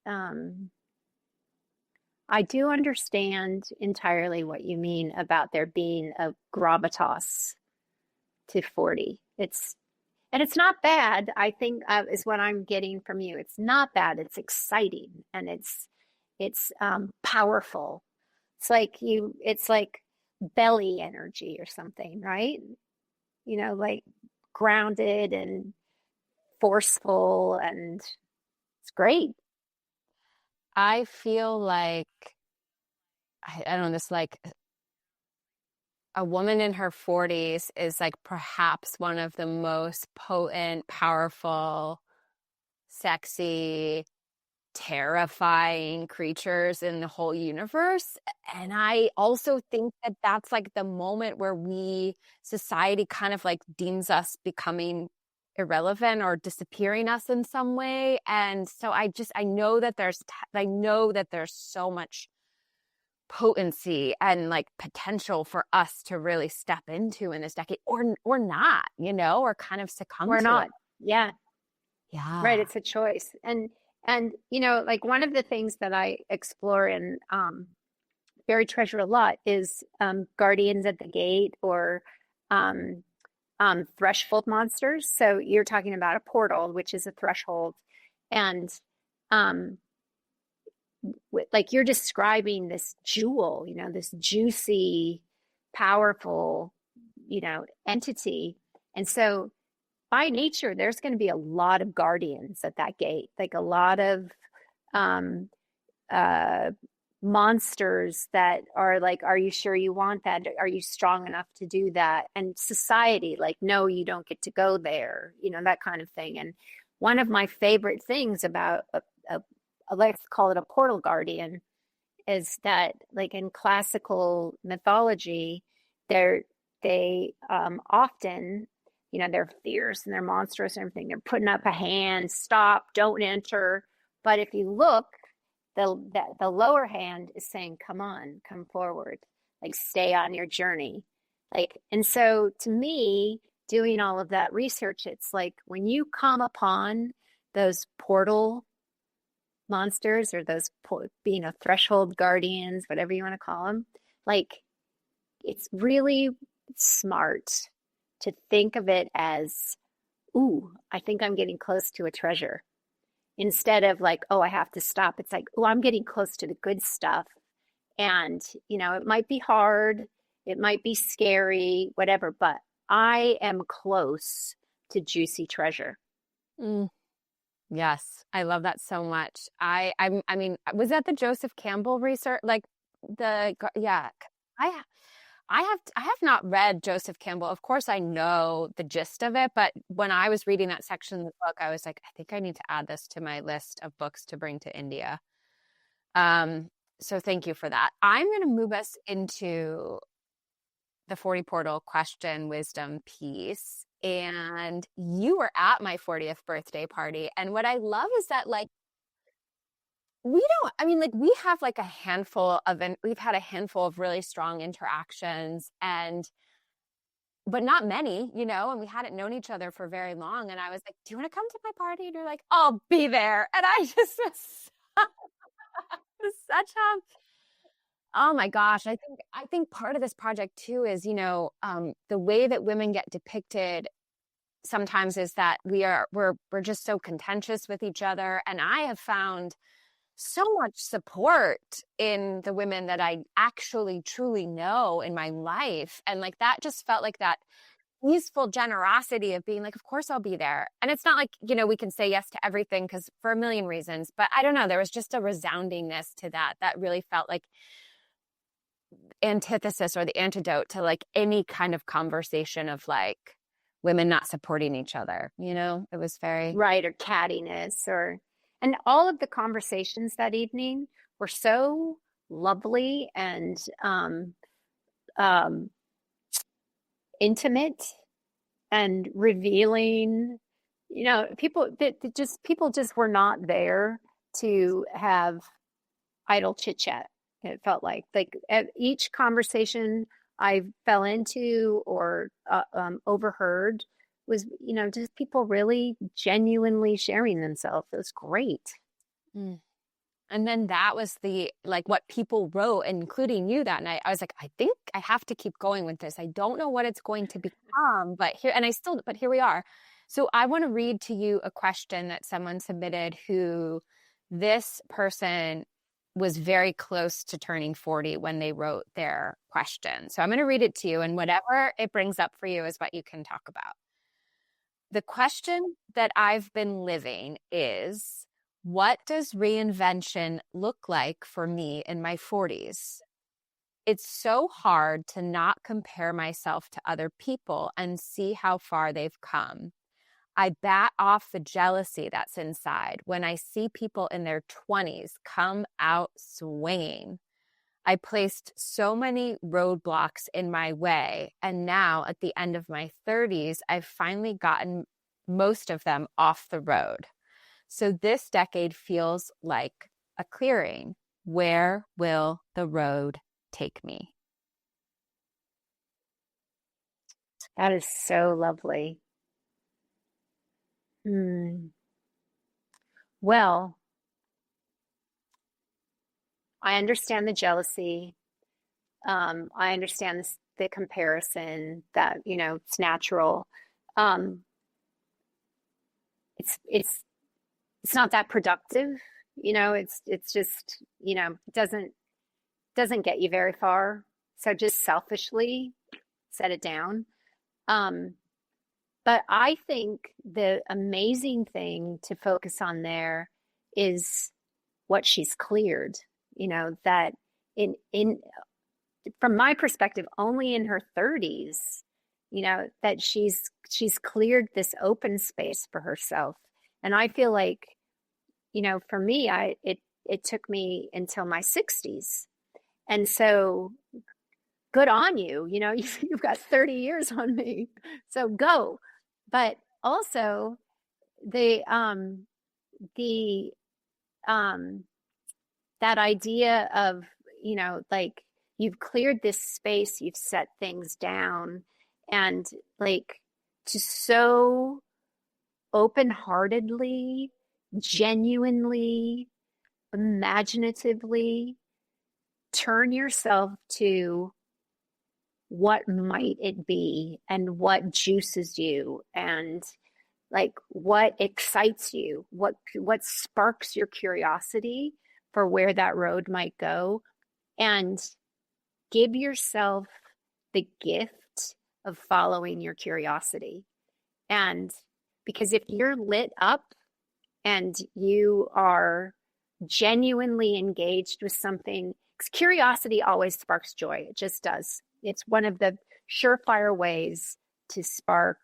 I do understand entirely what you mean about there being a gravitas to 40. It's not bad, I think, is what I'm getting from you. It's not bad. It's exciting, and it's powerful. It's like belly energy or something, right? Like grounded and forceful, and it's great. I feel like, I don't know, this like a woman in her 40s is like perhaps one of the most potent, powerful, sexy, terrifying creatures in the whole universe. And I also think that that's like the moment where society kind of like deems us becoming irrelevant or disappearing us in some way. And so I know that there's so much potency and like potential for us to really step into in this decade, or not, or kind of succumb Or to not. it. Yeah. Right. Yeah. It's a choice. And like one of the things that I explore and very treasure a lot is guardians at the gate, or um, threshold monsters. So you're talking about a portal, which is a threshold, and um, like you're describing this jewel, this juicy, powerful, entity. And so by nature, there's going to be a lot of guardians at that gate, like a lot of um, uh, monsters that are like, are you sure you want that? Are you strong enough to do that? And society, like, no, you don't get to go there, that kind of thing. And one of my favorite things about let's call it a portal guardian, is that like in classical mythology, they often, they're fierce and they're monstrous and everything. They're putting up a hand, stop, don't enter. But if you look, the lower hand is saying, come on, come forward, like stay on your journey. Like, and so to me, doing all of that research, it's like when you come upon those portal monsters, or those being a threshold guardians, whatever you want to call them, like it's really smart to think of it as, ooh, I think I'm getting close to a treasure, instead of like, oh, I have to stop. It's like, oh, I'm getting close to the good stuff. And it might be hard, it might be scary, whatever, but I am close to juicy treasure. Mm. Yes, I love that so much. I mean, was that the Joseph Campbell research? Like yeah, I I have not read Joseph Campbell. Of course, I know the gist of it, but when I was reading that section of the book, I was like, I think I need to add this to my list of books to bring to India. So thank you for that. I'm going to move us into the 40 portal question wisdom piece. And you were at my 40th birthday party. And what I love is that, like, we have like we've had a handful of really strong interactions, but not many, and we hadn't known each other for very long. And I was like, do you want to come to my party? And you're like, I'll be there. And I just was such a, oh my gosh. I think part of this project too is, the way that women get depicted sometimes is that we're just so contentious with each other. And I have found so much support in the women that I actually truly know in my life. And like, that just felt like that peaceful generosity of being like, of course I'll be there. And it's not like, we can say yes to everything because for a million reasons, but I don't know, there was just a resoundingness to that really felt like antithesis or the antidote to like any kind of conversation of like women not supporting each other. It was very right, or cattiness, and all of the conversations that evening were so lovely and intimate and revealing. People just were not there to have idle chit chat. It felt like at each conversation I fell into or overheard was, just people really genuinely sharing themselves. It was great. Mm. And then that was what people wrote, including you that night. I was like, I think I have to keep going with this. I don't know what it's going to become, but here we are. So I want to read to you a question that someone submitted who this person was very close to turning 40 when they wrote their question. So I'm going to read it to you, and whatever it brings up for you is what you can talk about. The question that I've been living is, what does reinvention look like for me in my 40s? It's so hard to not compare myself to other people and see how far they've come. I bat off the jealousy that's inside when I see people in their 20s come out swinging. I placed so many roadblocks in my way, and now at the end of my 30s, I've finally gotten most of them off the road. So this decade feels like a clearing. Where will the road take me? That is so lovely. Well, I understand the jealousy. I understand the comparison that, it's natural. It's not that productive. It's just, it doesn't get you very far. So just selfishly set it down. But I think the amazing thing to focus on there is what she's cleared, that in from my perspective, only in her 30s, that she's cleared this open space for herself. And I feel like, for me, it took me until my 60s. And so good on you. You've got 30 years on me. So go. But also the that idea of, you've cleared this space, you've set things down, and to so open-heartedly, genuinely, imaginatively turn yourself to what might it be and what juices you and what excites you, what sparks your curiosity for where that road might go, and give yourself the gift of following your curiosity. And because if you're lit up and you are genuinely engaged with something, because curiosity always sparks joy. It just does. It's one of the surefire ways to spark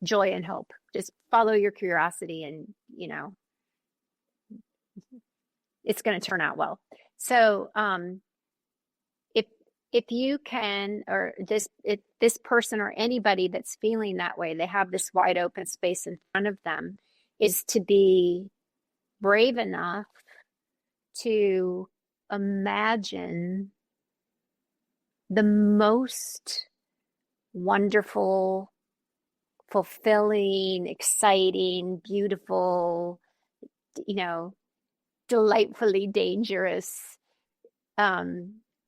joy and hope. Just follow your curiosity and, it's going to turn out well. So if you can, or if this person or anybody that's feeling that way, they have this wide open space in front of them, is to be brave enough to imagine the most wonderful, fulfilling, exciting, beautiful, delightfully dangerous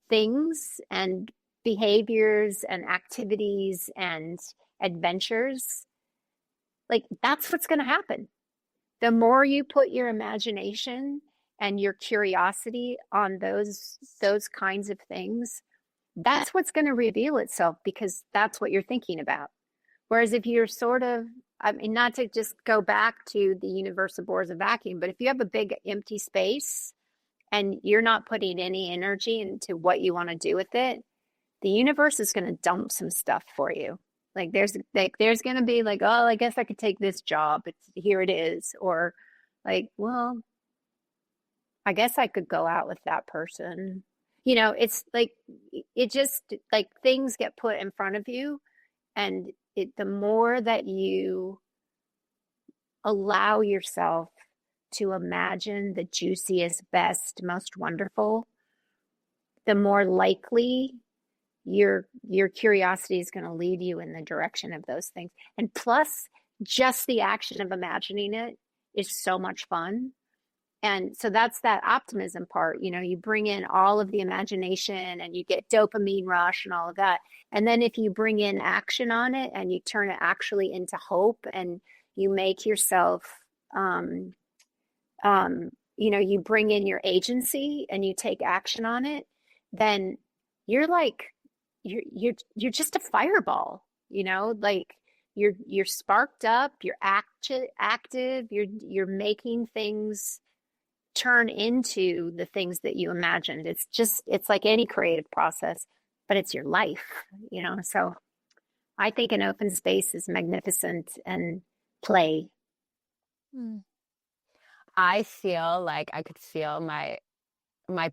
things and behaviors and activities and adventures. That's what's going to happen. The more you put your imagination and your curiosity on those kinds of things, that's what's going to reveal itself, because that's what you're thinking about. Whereas if you're not to just go back to the universe abhors a vacuum, but if you have a big empty space and you're not putting any energy into what you want to do with it, the universe is going to dump some stuff for you. There's going to be oh, I guess I could take this job. Here it is. Or well, I guess I could go out with that person. It's it just things get put in front of you, and the more that you allow yourself to imagine the juiciest, best, most wonderful, the more likely your curiosity is going to lead you in the direction of those things. And plus, just the action of imagining it is so much fun. And so that's that optimism part. You bring in all of the imagination and you get dopamine rush and all of that. And then if you bring in action on it and you turn it actually into hope, and you make yourself, you bring in your agency and you take action on it, then you're like, you're just a fireball, like you're sparked up, you're active, you're making things turn into the things that you imagined. It's like any creative process, but it's your life, so I think an open space is magnificent, and play. I feel like I could feel my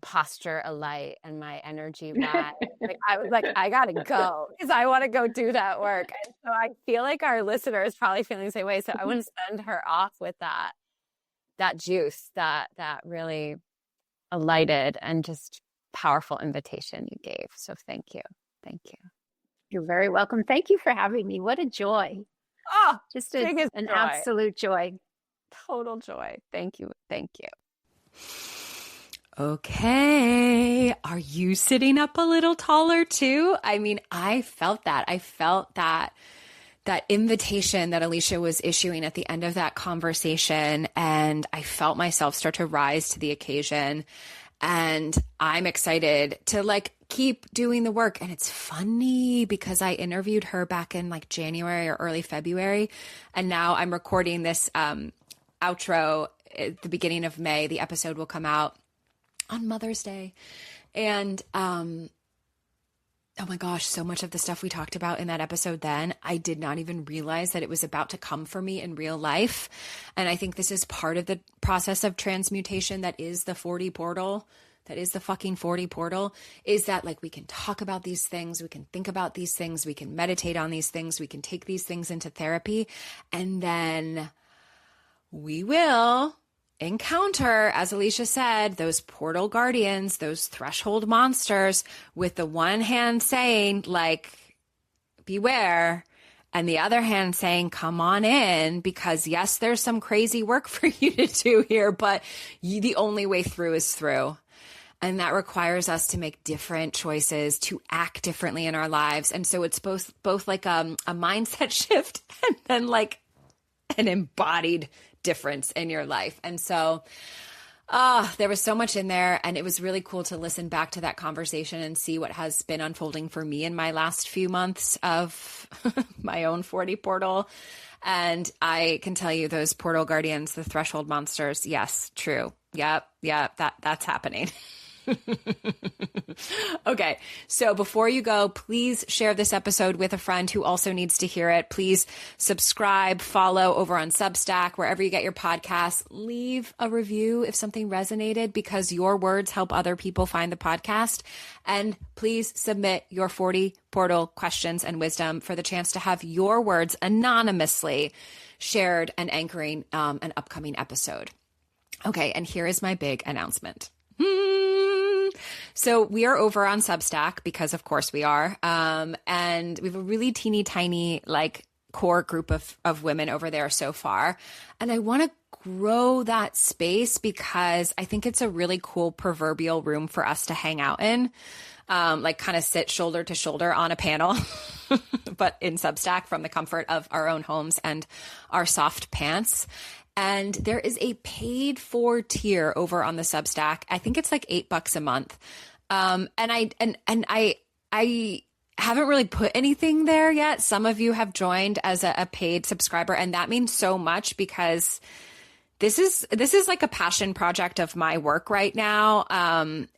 posture alight and my energy rise. Like I was like, I gotta go because I want to go do that work. And so I feel like our listener is probably feeling the same way. So I want to send her off with that juice, that really alighted and just powerful invitation you gave. So thank you. Thank you. You're very welcome. Thank you for having me. What a joy. Oh, just an joy. Absolute joy. Total joy. Thank you. Thank you. Okay. Are you sitting up a little taller too? I mean, I felt that. I felt that invitation that Alicia was issuing at the end of that conversation. And I felt myself start to rise to the occasion. And I'm excited to keep doing the work. And it's funny because I interviewed her back in January or early February. And now I'm recording this outro at the beginning of May. The episode will come out on Mother's Day. And, oh my gosh, so much of the stuff we talked about in that episode then, I did not even realize that it was about to come for me in real life. And I think this is part of the process of transmutation that is the 40 portal, that is the fucking 40 portal, is that we can talk about these things, we can think about these things, we can meditate on these things, we can take these things into therapy, and then we will encounter, as Alicia said, those portal guardians, those threshold monsters, with the one hand saying beware, and the other hand saying, come on in, because yes, there's some crazy work for you to do here, but the only way through is through. And that requires us to make different choices, to act differently in our lives. And so it's both like a mindset shift and then an embodied difference in your life. And so there was so much in there, and it was really cool to listen back to that conversation and see what has been unfolding for me in my last few months of my own 40 portal. And I can tell you, those portal guardians, the threshold monsters, yes, true. Yep, that's happening. Okay, so before you go, please share this episode with a friend who also needs to hear it. Please subscribe, follow over on Substack, wherever you get your podcasts. Leave a review if something resonated, because your words help other people find the podcast. And please submit your 40 portal questions and wisdom for the chance to have your words anonymously shared and anchoring an upcoming episode. Okay, and here is my big announcement. So we are over on Substack, because of course we are. And we have a really teeny tiny core group of women over there so far. And I want to grow that space because I think it's a really cool proverbial room for us to hang out in, kind of sit shoulder to shoulder on a panel, but in Substack from the comfort of our own homes and our soft pants. And there is a paid for tier over on the Substack. I think it's $8 a month. And I haven't really put anything there yet. Some of you have joined as a paid subscriber, and that means so much because this is like a passion project of my work right now.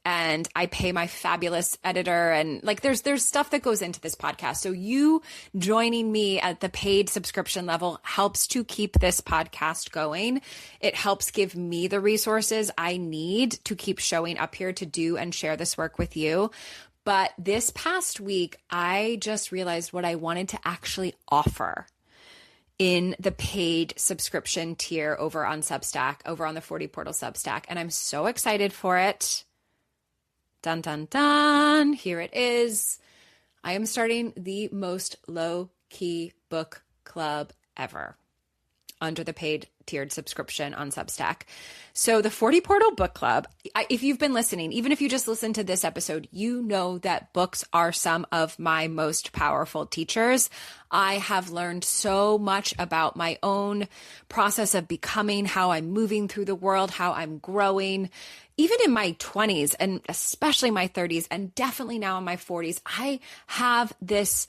And I pay my fabulous editor, and there's stuff that goes into this podcast. So you joining me at the paid subscription level helps to keep this podcast going. It helps give me the resources I need to keep showing up here to do and share this work with you. But this past week, I just realized what I wanted to actually offer in the paid subscription tier over on Substack, over on the 40 Portal Substack. And I'm so excited for it. Dun, dun, dun. Here it is. I am starting the most low-key book club ever under the paid tiered subscription on Substack. So the 40 Portal Book Club, if you've been listening, even if you just listened to this episode, you know that books are some of my most powerful teachers. I have learned so much about my own process of becoming, how I'm moving through the world, how I'm growing. Even in my 20s and especially my 30s and definitely now in my 40s, I have this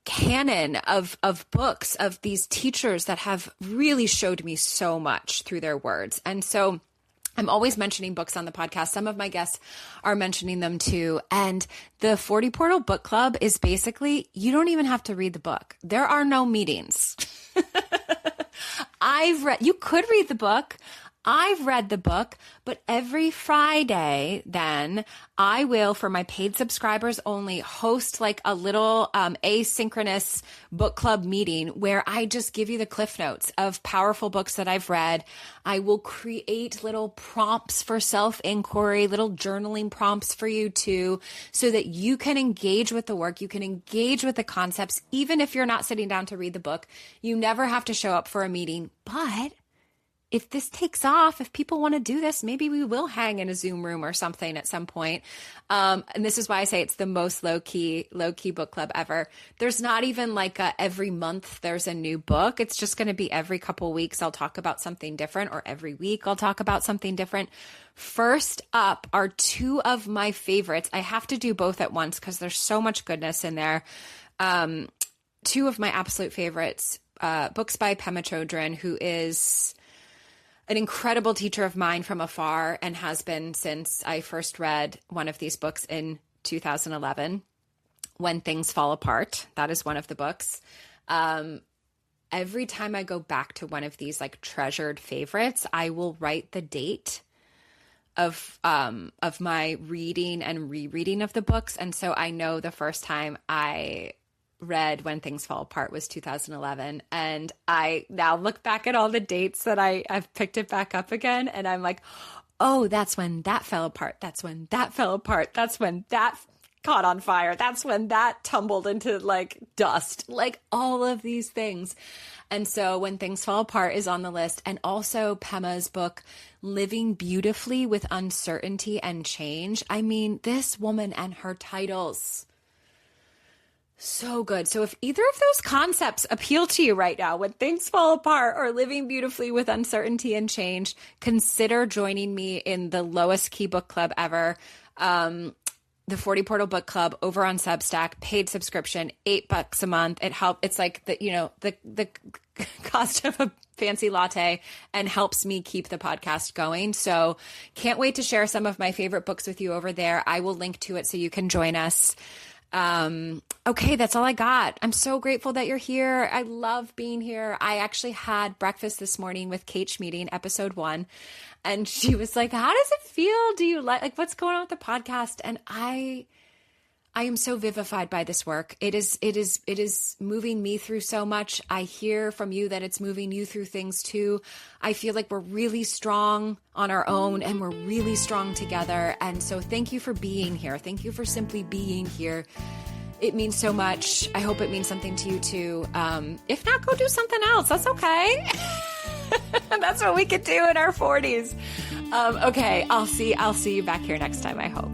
canon of books of these teachers that have really showed me so much through their words. And so I'm always mentioning books on the podcast. Some of my guests are mentioning them too. And the 40 Portal Book Club is basically, you don't even have to read the book. There are no meetings. You could read the book. I've read the book, but every Friday then I will, for my paid subscribers only, host like a little asynchronous book club meeting where I just give you the cliff notes of powerful books that I've read. I will create little prompts for self-inquiry, little journaling prompts for you too, so that you can engage with the work, you can engage with the concepts, even if you're not sitting down to read the book. You never have to show up for a meeting, but if this takes off, if people want to do this, maybe we will hang in a Zoom room or something at some point. And this is why I say it's the most low-key book club ever. There's not even like every month there's a new book. It's just going to be every couple weeks I'll talk about something different, or every week I'll talk about something different. First up are two of my favorites. I have to do both at once because there's so much goodness in there. Two of my absolute favorites, books by Pema Chodron, who is an incredible teacher of mine from afar and has been since I first read one of these books in 2011, When Things Fall Apart. That is one of the books. Every time I go back to one of these like treasured favorites, I will write the date of my reading and rereading of the books. And so I know the first time I read When Things Fall Apart was 2011. And I now look back at all the dates that I've picked it back up again. And I'm like, oh, that's when that fell apart. That's when that fell apart. That's when that caught on fire. That's when that tumbled into like dust, like all of these things. And so When Things Fall Apart is on the list. And also Pema's book, Living Beautifully with Uncertainty and Change. I mean, this woman and her titles, so good. So if either of those concepts appeal to you right now, When Things Fall Apart or Living Beautifully with Uncertainty and Change, consider joining me in the lowest key book club ever. The 40 Portal Book Club over on Substack, paid subscription, $8 a month. It's like the cost of a fancy latte and helps me keep the podcast going. So can't wait to share some of my favorite books with you over there. I will link to it so you can join us. Okay, that's all I got. I'm so grateful that you're here. I love being here. I actually had breakfast this morning with Kate Schmeeding, episode 1, and she was like, how does it feel? Do you like what's going on with the podcast? And I am so vivified by this work. It is moving me through so much. I hear from you that it's moving you through things too. I feel like we're really strong on our own and we're really strong together. And so thank you for being here. Thank you for simply being here. It means so much. I hope it means something to you too. If not, go do something else. That's okay. That's what we could do in our 40s. Okay, I'll see you back here next time, I hope.